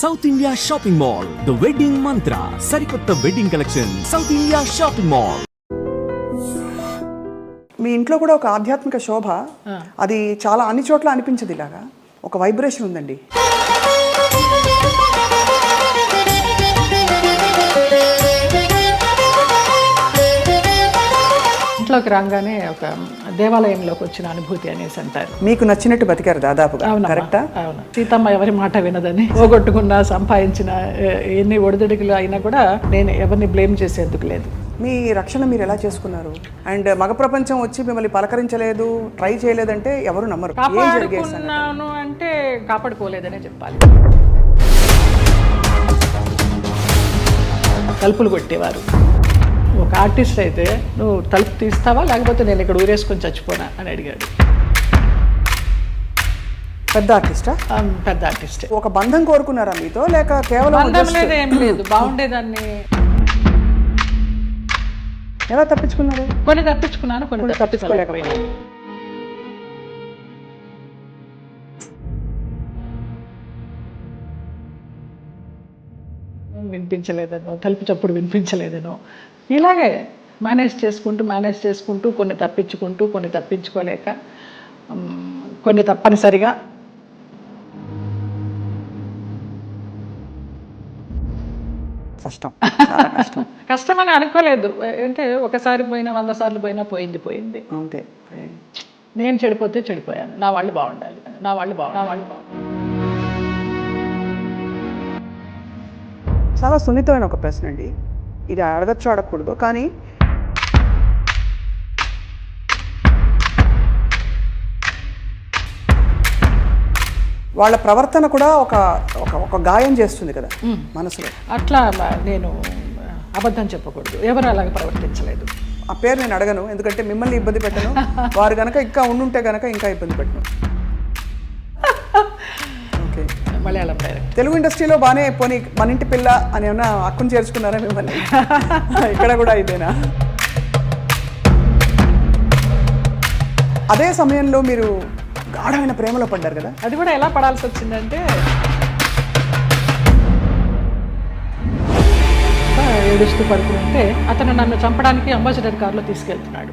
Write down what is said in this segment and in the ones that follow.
South India shopping mall, the wedding Mantra, సరికొత్త wedding collection, south India shopping mall. మీ ఇంట్లో కూడా ఒక ఆధ్యాత్మిక శోభ, అది చాలా అన్ని చోట్ల అనిపించదు. ఇలాగా ఒక వైబ్రేషన్ ఉందండి. ఇంట్లోకి రాగానే ఒక దేవాలయంలోకి వచ్చిన అనుభూతి అనేసి అంటారు. మీకు నచ్చినట్టు బతికారు దాదాపుగా. కరెక్టా? అవును. సీతమ్మ ఎవరి మాట వినదని, పోగొట్టుకున్నా సంపాదించిన ఎన్ని ఒడిదుడుకులు అయినా కూడా నేను ఎవరిని బ్లేమ్ చేసేందుకు లేదు. మీ రక్షణ మీరు ఎలా చేసుకున్నారు? అండ్ మగ ప్రపంచం వచ్చి మిమ్మల్ని పలకరించలేదు, ట్రై చేయలేదంటే ఎవరు నమ్మరు. కాపాడుకున్నాను అంటే కాపాడుకోలేదనే చెప్పాలి. తలుపులు కొట్టేవారు. ఒక ఆర్టిస్ట్ అయితే నువ్వు తలుపు తీస్తావా లేకపోతే నేను ఇక్కడ ఊరేసుకొని చచ్చిపోనా అని అడిగాడు. పెద్ద ఆర్టిస్టా? పెద్ద ఆర్టిస్ట్. ఒక బంధం కోరుకున్నారా మీతో, లేక కేవలం బంధం లేదు, ఏం లేదు, బాగుండేదాన్ని. ఎలా తప్పించుకున్నారు? కొన్ని తప్పించుకున్నాను, కొన్ని తప్పించుకోలేకపోయినా. వినిపించలేదనో, తలుపు చప్పుడు వినిపించలేదనో, ఇలాగే మేనేజ్ చేసుకుంటూ కొన్ని తప్పించుకుంటూ, కొన్ని తప్పించుకోలేక, కొన్ని తప్పనిసరిగా. కష్టమని అనుకోలేదు. అంటే ఒకసారి పోయినా 100 సార్లు పోయినా పోయింది అంతే. నేను చెడిపోతే చెడిపోయాను, నా వాళ్ళు బాగుండాలి, నా వాళ్ళు చాలా సున్నితమైన ఒక ప్రశ్న అండి ఇది. అడగచ్చు అడగకూడదు, కానీ వాళ్ళ ప్రవర్తన కూడా ఒక గాయం చేస్తుంది కదా మనసులో. అట్లా నేను అబద్ధం చెప్పకూడదు, ఎవరు అలాగే ప్రవర్తించలేదు. ఆ పేరు నేను అడగను, ఎందుకంటే మిమ్మల్ని ఇబ్బంది పెట్టను. వారు కనుక ఇంకా ఉండుంటే కనుక ఇంకా ఇబ్బంది పెట్టను. ఓకే. మలయాళం డైరెక్ట్. తెలుగు ఇండస్ట్రీలో బాగానే పోనీ మన ఇంటి పిల్ల అని ఏమన్నా హక్కును చేర్చుకున్నారా మిమ్మల్ని? ఇక్కడ కూడా ఇదేనా? అదే సమయంలో మీరు గాఢమైన ప్రేమలో పడ్డారు కదా. అది కూడా ఎలా పడాల్సి వచ్చిందంటే, ఏడుస్తూ పడుకుంటే అతను నన్ను చంపడానికి అంబాసిడర్ కారులో తీసుకెళ్తున్నాడు.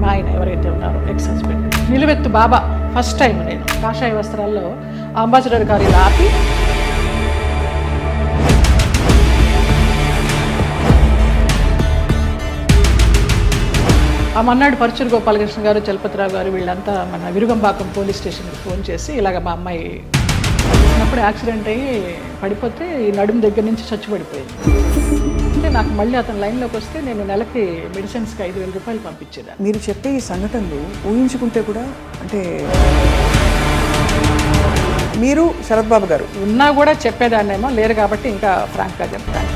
మా ఆయన ఎవరైతే ఉన్నారో ఎక్స్ హస్బెండ్, నిలువెత్తు బాబా. ఫస్ట్ టైం నేను కాషాయ వస్త్రాల్లో అంబాసిడర్ కారు ఇలా ఆపి, ఆ మన్నాడు పరుచూరు గోపాలకృష్ణ గారు, చలపతిరావు గారు వీళ్ళంతా మన విరుగంపాకం పోలీస్ స్టేషన్కి ఫోన్ చేసి ఇలాగ మా అమ్మాయి అప్పుడు యాక్సిడెంట్ అయ్యి పడిపోతే ఈ నడుము దగ్గర నుంచి చచ్చిపడిపోయింది అంటే, నాకు మళ్ళీ అతను లైన్లోకి వస్తే నేను నెలకి మెడిసిన్స్కి 5,000 రూపాయలు పంపించేదాన్ని. మీరు చెప్పే ఈ సంఘటనలు ఊహించుకుంటే కూడా, అంటే మీరు శరత్ బాబు గారు ఉన్నా కూడా చెప్పేదాన్నేమో, లేరు కాబట్టి ఇంకా ఫ్రాంక్గా చెప్తాను.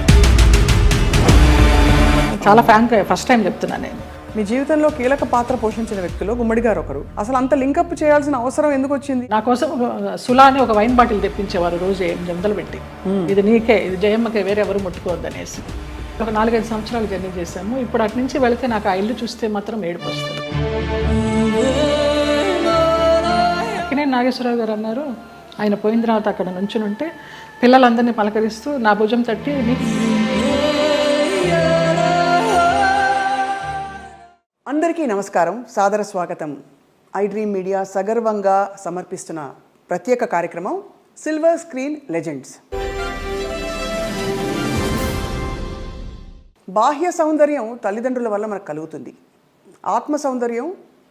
చాలా ఫ్రాంక్గా ఫస్ట్ టైం చెప్తున్నాను నేను. మీ జీవితంలో కీలక పాత్ర పోషించిన వ్యక్తులు గుమ్మడి గారు ఒకరు. అసలు అంత లింకప్ చేయాల్సిన అవసరం ఎందుకు వచ్చింది? నా కోసం సులా అని ఒక వైన్ బాటిల్ తెప్పించేవారు రోజు 8 పెట్టి, ఇది నీకే, ఇది జయమ్మకే, వేరే ఎవరు ముట్టుకోవద్దనేసి. ఒక 4-5 సంవత్సరాలు జర్నీ చేశాము. ఇప్పుడు అటు నుంచి వెళితే నాకు ఆ ఇల్లు చూస్తే మాత్రం ఏడుపు వస్తుంది. అక్కినేని నాగేశ్వరరావు గారు అన్నారు, ఆయన పోయిన తర్వాత అక్కడ నుంచుని ఉంటే పిల్లలందరినీ పలకరిస్తూ నా భుజం తట్టి, అందరికీ నమస్కారం, సాదర స్వాగతం. ఐ డ్రీమ్ మీడియా సగర్వంగా సమర్పిస్తున్న ప్రత్యేక కార్యక్రమం సిల్వర్ స్క్రీన్ లెజెండ్స్. బాహ్య సౌందర్యం తల్లిదండ్రుల వల్ల మనకు కలుగుతుంది. ఆత్మ సౌందర్యం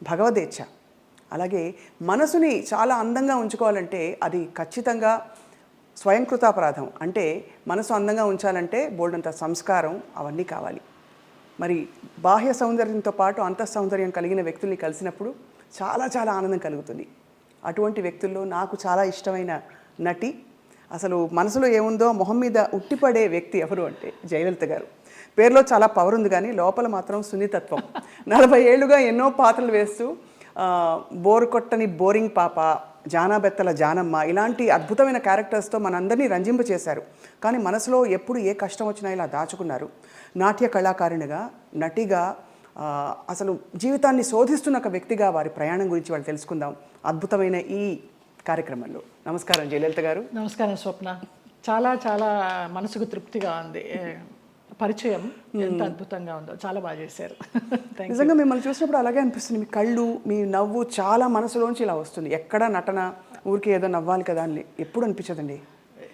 భగవదేచ్ఛ. అలాగే మనసుని చాలా అందంగా ఉంచుకోవాలంటే అది ఖచ్చితంగా స్వయంకృతాపరాధం. అంటే మనసు అందంగా ఉంచాలంటే బోల్డంత సంస్కారం అవన్నీ కావాలి. మరి బాహ్య సౌందర్యంతో పాటు అంతః సౌందర్యం కలిగిన వ్యక్తుల్ని కలిసినప్పుడు చాలా చాలా ఆనందం కలుగుతుంది. అటువంటి వ్యక్తుల్లో నాకు చాలా ఇష్టమైన నటి, అసలు మనసులో ఏముందో మొహం మీద ఉట్టిపడే వ్యక్తి ఎవరు అంటే జయలలిత గారు. పేరులో చాలా పవర్ ఉంది, కానీ లోపల మాత్రం సున్నితత్వం. 40 ఏళ్లుగా ఎన్నో పాత్రలు వేస్తూ బోరు కొట్టని బోరింగ్ పాప, జానాబెత్తల జానమ్మ, ఇలాంటి అద్భుతమైన క్యారెక్టర్స్తో మనందరినీ రంజింపచేశారు. కానీ మనసులో ఎప్పుడు ఏ కష్టం వచ్చినా ఇలా దాచుకున్నారు. నాట్య కళాకారిణిగా, నటిగా, అసలు జీవితాన్ని శోధిస్తున్న ఒక వ్యక్తిగా వారి ప్రయాణం గురించి వాళ్ళు తెలుసుకుందాం అద్భుతమైన ఈ కార్యక్రమంలో. నమస్కారం జయలలిత గారు. నమస్కారం స్వప్న. చాలా చాలా మనసుకు తృప్తిగా ఉంది. పరిచయం ఎంత అద్భుతంగా ఉందో, చాలా బాగా చేశారు. నిజంగా మిమ్మల్ని చూసినప్పుడు అలాగే అనిపిస్తుంది. మీ కళ్ళు, మీ నవ్వు చాలా మనసులోంచి ఇలా వస్తుంది. ఎక్కడ నటన ఊరికి ఏదో నవ్వాలి కదా అని ఎప్పుడు అనిపించదండి.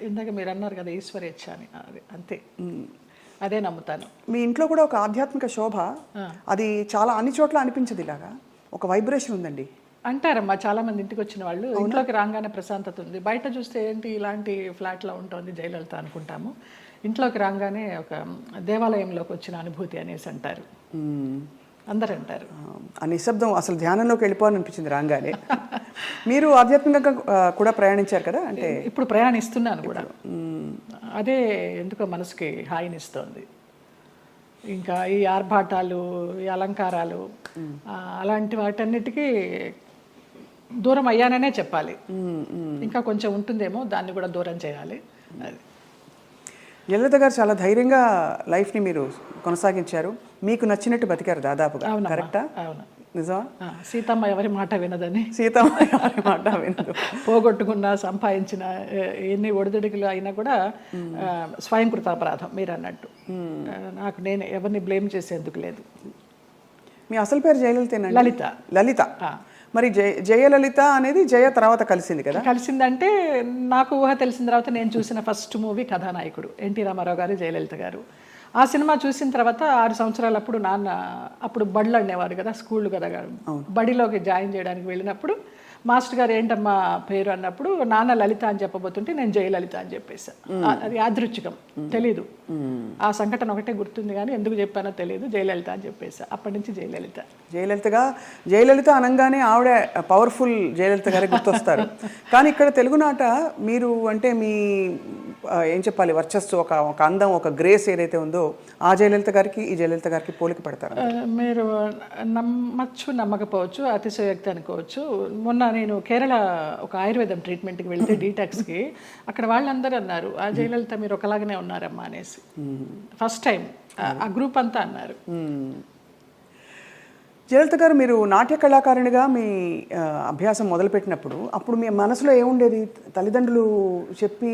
ఇందాక మీరు అన్నారు కదా ఈశ్వరేచ్ఛ అని, అది అంతే, అదే నమ్ముతాను. మీ ఇంట్లో కూడా ఒక ఆధ్యాత్మిక శోభ, అది చాలా అన్ని చోట్ల అనిపించదు. ఇలాగా ఒక వైబ్రేషన్ ఉందండి అంటారమ్మా చాలా మంది. ఇంటికి వచ్చిన వాళ్ళు ఇంట్లోకి రాగానే ప్రశాంతత ఉంది. బయట చూస్తే ఏంటి ఇలాంటి ఫ్లాట్లో ఉంటుంది జయలలిత అనుకుంటాము. ఇంట్లోకి రాగానే ఒక దేవాలయంలోకి వచ్చిన అనుభూతి అనేసి అంటారు, అందరు అంటారు. ఆ నిశ్శబ్దం అసలు ధ్యానంలోకి వెళ్ళిపోవాలనిపించింది రాగానే. మీరు ఆధ్యాత్మికంగా కూడా ప్రయాణించారు కదా, అంటే ఇప్పుడు ప్రయాణిస్తున్నాను కూడా. అదే ఎందుకో మనసుకి హాయినిస్తోంది. ఇంకా ఈ ఆర్భాటాలు, ఈ అలంకారాలు, అలాంటి వాటన్నిటికీ దూరం అయ్యాననే చెప్పాలి. ఇంకా కొంచెం ఉంటుందేమో, దాన్ని కూడా దూరం చేయాలి. అది జయలలిత గారు చాలా ధైర్యంగా లైఫ్ని మీరు కొనసాగించారు. మీకు నచ్చినట్టు బతికారు దాదాపుగా. కరెక్టా? అవును. నిజమా? సీతమ్మ ఎవరి మాట వినదని. సీతమ్మ ఎవరి మాట వినదు. పోగొట్టుకున్న, సంపాదించిన ఎన్ని ఒడిదుడుకులు అయినా కూడా స్వయంకృతాపరాధం మీరు అన్నట్టు. నేను ఎవరిని బ్లేమ్ చేసేందుకు లేదు. మీ అసలు పేరు జయలలితేనండి? లలిత. లలిత. మరి జయలలిత అనేది జయ తర్వాత కలిసింది కదా? కలిసిందంటే నాకు ఊహ తెలిసిన తర్వాత నేను చూసిన ఫస్ట్ మూవీ కథానాయకుడు ఎన్టీ రామారావు గారు, జయలలిత గారు. ఆ సినిమా చూసిన తర్వాత 6 సంవత్సరాలప్పుడు నాన్న అప్పుడు బడులు అనేవారు కదా, స్కూళ్ళు కదా, బడిలోకి జాయిన్ చేయడానికి వెళ్ళినప్పుడు మాస్టర్ గారు ఏంటమ్మా పేరు అన్నప్పుడు నాన్న లలిత అని చెప్పబోతుంటే నేను జయలలిత అని చెప్పేశాను. అది యాదృచ్ఛికం, తెలీదు. ఆ సంఘటన ఒకటే గుర్తుంది కానీ ఎందుకు చెప్పానో తెలియదు. జయలలిత అని చెప్పేసా. అప్పటి నుంచి జయలలిత. జయలలిత అనగానే ఆవిడ పవర్ఫుల్ జయలలిత గారే గుర్తొస్తారు. కానీ ఇక్కడ తెలుగునాట మీరు అంటే మీ ఏం చెప్పాలి, వర్చస్సు, ఒక అందం, ఒక గ్రేస్ ఏదైతే ఉందో ఆ జయలలిత గారికి ఈ జయలలిత గారికి పోలిక పడతారు. మీరు నమ్మచ్చు నమ్మకపోవచ్చు, అతిశయోక్తి అనుకోవచ్చు. మొన్న నేను కేరళ ఒక ఆయుర్వేదం ట్రీట్మెంట్కి వెళ్తే డీటాక్స్కి, అక్కడ వాళ్ళందరూ అన్నారు ఆ జయలలిత మీరు ఒకలాగానే ఉన్నారమ్మా అనేసి. ఫస్ట్ టైం ఆ గ్రూప్ అంతా అన్నారు. జయలలిత గారు, మీరు నాట్య కళాకారునిగా మీ అభ్యాసం మొదలుపెట్టినప్పుడు అప్పుడు మీ మనసులో ఏముండేది? తల్లిదండ్రులు చెప్పి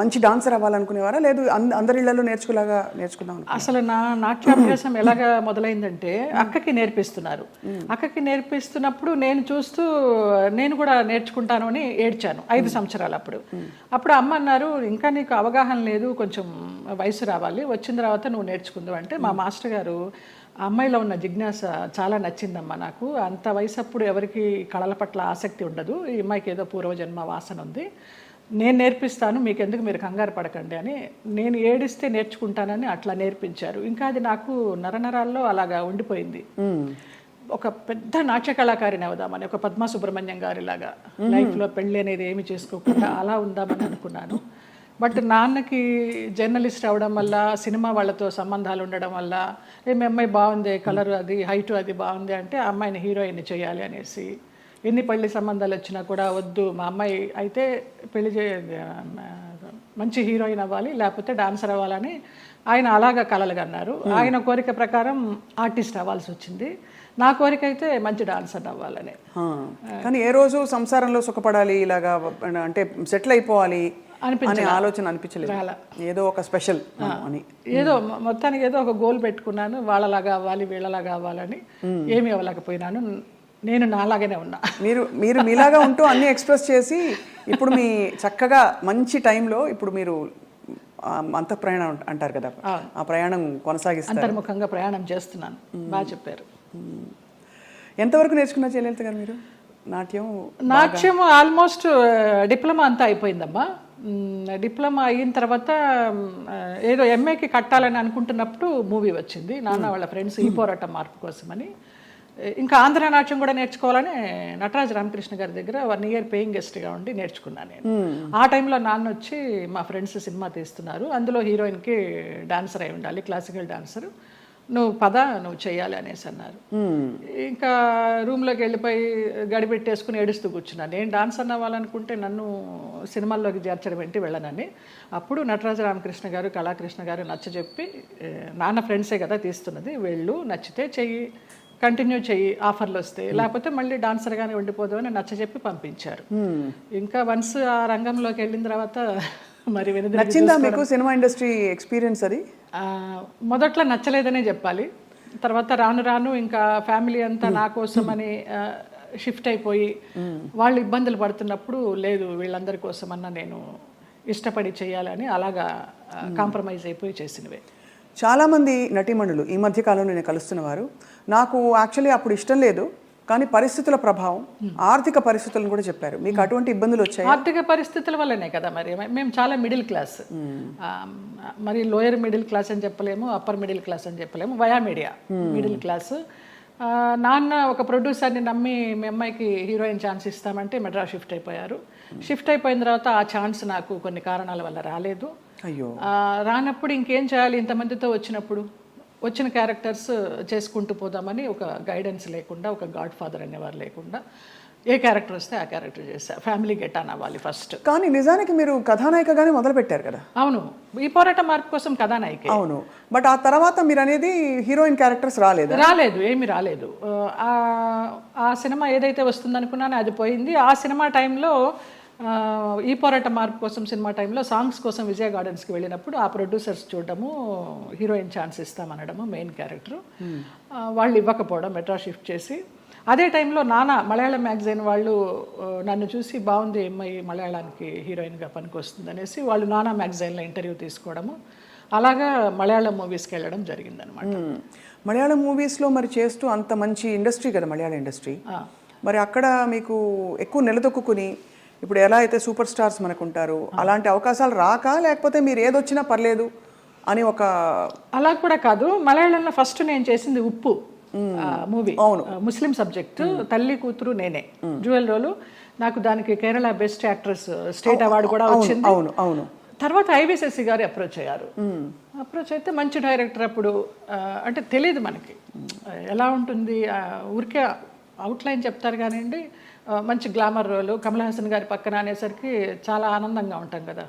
మంచి డాన్సర్ అవ్వాలనుకునేవారా, లేదు అందరిళ్లలో నేర్చుకున్నాం? అసలు నా నాట్యాభ్యాసం ఎలాగా మొదలైందంటే అక్కకి నేర్పిస్తున్నారు. అక్కకి నేర్పిస్తున్నప్పుడు నేను చూస్తూ నేను కూడా నేర్చుకుంటాను అని ఏడ్చాను 5 సంవత్సరాలు. అప్పుడు అమ్మ అన్నారు ఇంకా నీకు అవగాహన లేదు, కొంచెం వయసు రావాలి, వచ్చిన తర్వాత నువ్వు నేర్చుకుందావు అంటే మా మాస్టర్ గారు అమ్మాయిలో ఉన్న జిజ్ఞాస చాలా నచ్చిందమ్మా నాకు. అంత వయసు అప్పుడు ఎవరికి కళల పట్ల ఆసక్తి ఉండదు, ఈ అమ్మాయికి ఏదో పూర్వజన్మ వాసన ఉంది, నేను నేర్పిస్తాను, మీకెందుకు, మీరు కంగారు పడకండి అని. నేను ఏడిస్తే నేర్చుకుంటానని అట్లా నేర్పించారు. ఇంకా అది నాకు నరనరాల్లో అలాగా ఉండిపోయింది. ఒక పెద్ద నాట్య కళాకారిని అవుదామని, ఒక పద్మా సుబ్రహ్మణ్యం గారిలాగా లైఫ్లో పెళ్ళి అనేది ఏమి చేసుకోకుండా అలా ఉందామని అనుకున్నాను. బట్ నాన్నకి జర్నలిస్ట్ అవడం వల్ల, సినిమా వాళ్ళతో సంబంధాలు ఉండడం వల్ల, మీ అమ్మాయి బాగుంది, కలర్ అది, హైట్ అది బాగుంది అంటే ఆ అమ్మాయిని హీరోయిన్ చేయాలి అనేసి ఎన్ని పెళ్లి సంబంధాలు వచ్చినా కూడా వద్దు, మా అమ్మాయి అయితే పెళ్లి మంచి హీరోయిన్ అవ్వాలి, లేకపోతే డాన్సర్ అవ్వాలని ఆయన అలాగా కలలుగా అన్నారు. ఆయన కోరిక ప్రకారం ఆర్టిస్ట్ అవ్వాల్సి వచ్చింది. నా కోరిక అయితే మంచి డాన్సర్ అవ్వాలని. కానీ ఏ రోజు సంసారంలో సుఖపడాలి, ఇలాగా అంటే సెటిల్ అయిపోవాలి అనే ఆలోచన అనిపించలేదు? ఏదో ఒక స్పెషల్ అని, ఏదో మొత్తానికి ఏదో ఒక గోల్ పెట్టుకున్నాను, వాళ్ళలాగా అవ్వాలి, వీళ్ళలాగా అవ్వాలని. ఏమీ అవ్వలేకపోయినాను, నేను నాలాగానే ఉన్నా. మీరు మీలాగా ఉంటూ అన్ని ఎక్స్ప్రెస్ చేసి ఇప్పుడు మీ చక్కగా మంచి టైంలో ఇప్పుడు మీరు అంత ప్రయాణం అంటారు కదా, ఆ ప్రయాణం కొనసాగిస్తారు. అంతర్ముఖంగా ప్రయాణం చేస్తున్నాను. బాగా చెప్పారు. ఎంతవరకు నేర్చుకున్నా జయలలిత గారు మీరు నాట్యం? ఆల్మోస్ట్ డిప్లొమా అంతా అయిపోయిందమ్మా. డిప్లొమా అయిన తర్వాత ఏదో ఎంఏకి కట్టాలని అనుకుంటున్నప్పుడు మూవీ వచ్చింది. నాన్న వాళ్ళ ఫ్రెండ్స్ ఈ పోరాటం మార్పు కోసమని. ఇంకా ఆంధ్ర నాట్యం కూడా నేర్చుకోవాలని నటరాజ రామకృష్ణ గారి దగ్గర 1 year పేయింగ్ గెస్ట్గా ఉండి నేర్చుకున్నాను నేను. ఆ టైంలో నాన్న వచ్చి మా ఫ్రెండ్స్ సినిమా తీస్తున్నారు, అందులో హీరోయిన్కి డాన్సర్ అయి ఉండాలి, క్లాసికల్ డాన్సరు, నువ్వు పద, నువ్వు చేయాలి అనేసి అన్నారు. ఇంకా రూమ్లోకి వెళ్ళిపోయి గడిపెట్టేసుకుని ఏడుస్తూ కూర్చున్నాను. నేను డాన్సర్ అవ్వాలనుకుంటే నన్ను సినిమాల్లోకి చేర్చడం ఏంటి, వెళ్ళనని. అప్పుడు నటరాజ రామకృష్ణ గారు, కళాకృష్ణ గారు నచ్చ చెప్పి, నాన్న ఫ్రెండ్సే కదా తీస్తున్నది, వెళ్ళు, నచ్చితే చెయ్యి, కంటిన్యూ చెయ్యి ఆఫర్లు వస్తే, లేకపోతే మళ్ళీ డాన్సర్గానే ఉండిపోదాం అని నచ్చజెప్పి పంపించారు. ఇంకా వన్స్ ఆ రంగంలోకి వెళ్ళిన తర్వాత మరి నచ్చిందా మీకు సినిమా ఇండస్ట్రీ ఎక్స్పీరియన్స్ అది? మొదట్లో నచ్చలేదనే చెప్పాలి. తర్వాత రాను రాను ఇంకా ఫ్యామిలీ అంతా నా కోసం అని షిఫ్ట్ అయిపోయి వాళ్ళు ఇబ్బందులు పడుతున్నప్పుడు లేదు వీళ్ళందరి కోసమన్నా నేను ఇష్టపడి చేయాలని అలాగా కాంప్రమైజ్ అయిపోయి చేసినవే. చాలామంది నటీమణులు ఈ మధ్య కాలంలో నేను కలుస్తున్నవారు నాకు యాక్చువల్లీ అప్పుడు ఇష్టం లేదు, కానీ పరిస్థితుల ప్రభావం, ఆర్థిక పరిస్థితులను కూడా చెప్పారు. మీకు అటువంటి ఇబ్బందులు వచ్చాయి? ఆర్థిక పరిస్థితుల వల్లనే కదా, మరి మేము చాలా మిడిల్ క్లాస్, మరి లోయర్ మిడిల్ క్లాస్ అని చెప్పలేము, అప్పర్ మిడిల్ క్లాస్ అని చెప్పలేము, వయా మీడియా మిడిల్ క్లాస్. నాన్న ఒక ప్రొడ్యూసర్ని నమ్మి మీ అమ్మాయికి హీరోయిన్ ఛాన్స్ ఇస్తామంటే మెడ్రాస్ షిఫ్ట్ అయిపోయారు. షిఫ్ట్ అయిపోయిన తర్వాత ఆ ఛాన్స్ నాకు కొన్ని కారణాల వల్ల రాలేదు. అయ్యో, రానప్పుడు ఇంకేం చేయాలి, ఇంతమందితో వచ్చిన క్యారెక్టర్స్ చేసుకుంటూ పోదామని ఒక గైడెన్స్ లేకుండా, ఒక గాడ్ ఫాదర్ అనేవారు లేకుండా ఏ క్యారెక్టర్ వస్తే ఆ క్యారెక్టర్ చేశా. ఫ్యామిలీ గెట్ ఆన్ అవ్వాలి ఫస్ట్. కానీ నిజానికి మీరు కథానాయికగానే మొదలు పెట్టారు కదా? అవును, ఈ పోరాట మార్పు కోసం కథానాయిక. అవును, బట్ ఆ తర్వాత మీరు అనేది హీరోయిన్ క్యారెక్టర్స్ రాలేదు, ఏమీ రాలేదు. ఆ సినిమా ఏదైతే వస్తుందనుకున్నానో అది పోయింది. ఆ సినిమా టైంలో ఈ పోరాట మార్పు కోసం సినిమా టైంలో సాంగ్స్ కోసం విజయ గార్డెన్స్కి వెళ్ళినప్పుడు ఆ ప్రొడ్యూసర్స్ చూడడము, హీరోయిన్ ఛాన్స్ ఇస్తామనడము, మెయిన్ క్యారెక్టర్ వాళ్ళు ఇవ్వకపోవడం, మెడ్రాస్ షిఫ్ట్ చేసి. అదే టైంలో నానా మలయాళం మ్యాగజైన్ వాళ్ళు నన్ను చూసి బాగుంది అమ్మాయి మలయాళానికి హీరోయిన్గా పనికి వస్తుంది అనేసి వాళ్ళు నానా మ్యాగజైన్లో ఇంటర్వ్యూ తీసుకోవడము, అలాగా మలయాళం మూవీస్కి వెళ్ళడం జరిగిందనమాట. మలయాళం మూవీస్లో మరి చేస్తూ అంత మంచి ఇండస్ట్రీ కదా మలయాళం ఇండస్ట్రీ, మరి అక్కడ మీకు ఎక్కువ నిలదొక్కుని ఇప్పుడు ఎలా అయితే సూపర్ స్టార్స్ మనకు ఉంటారు అలాంటి అవకాశాలు రాక, లేకపోతే మీరు ఏదొచ్చినా పర్లేదు అని ఒక? అలా కూడా కాదు. మలయాళంలో ఫస్ట్ నేను చేసింది ఉప్పు మూవీ, ముస్లిం సబ్జెక్ట్, తల్లి కూతురు నేనే, జ్యువెల్ రోలు. నాకు దానికి Kerala best actress state award కూడా వచ్చింది. అవును. తర్వాత ఐవిశశి గారు అప్రోచ్ అయ్యారు. అప్రోచ్ అయితే మంచి డైరెక్టర్. అప్పుడు అంటే తెలియదు మనకి ఎలా ఉంటుంది, ఊరికే అవుట్లైన్ చెప్తారు కానివ్వండి, మంచి గ్లామర్ రోలు, కమల్ హాసన్ గారి పక్కన అనేసరికి చాలా ఆనందంగా ఉంటాం కదా.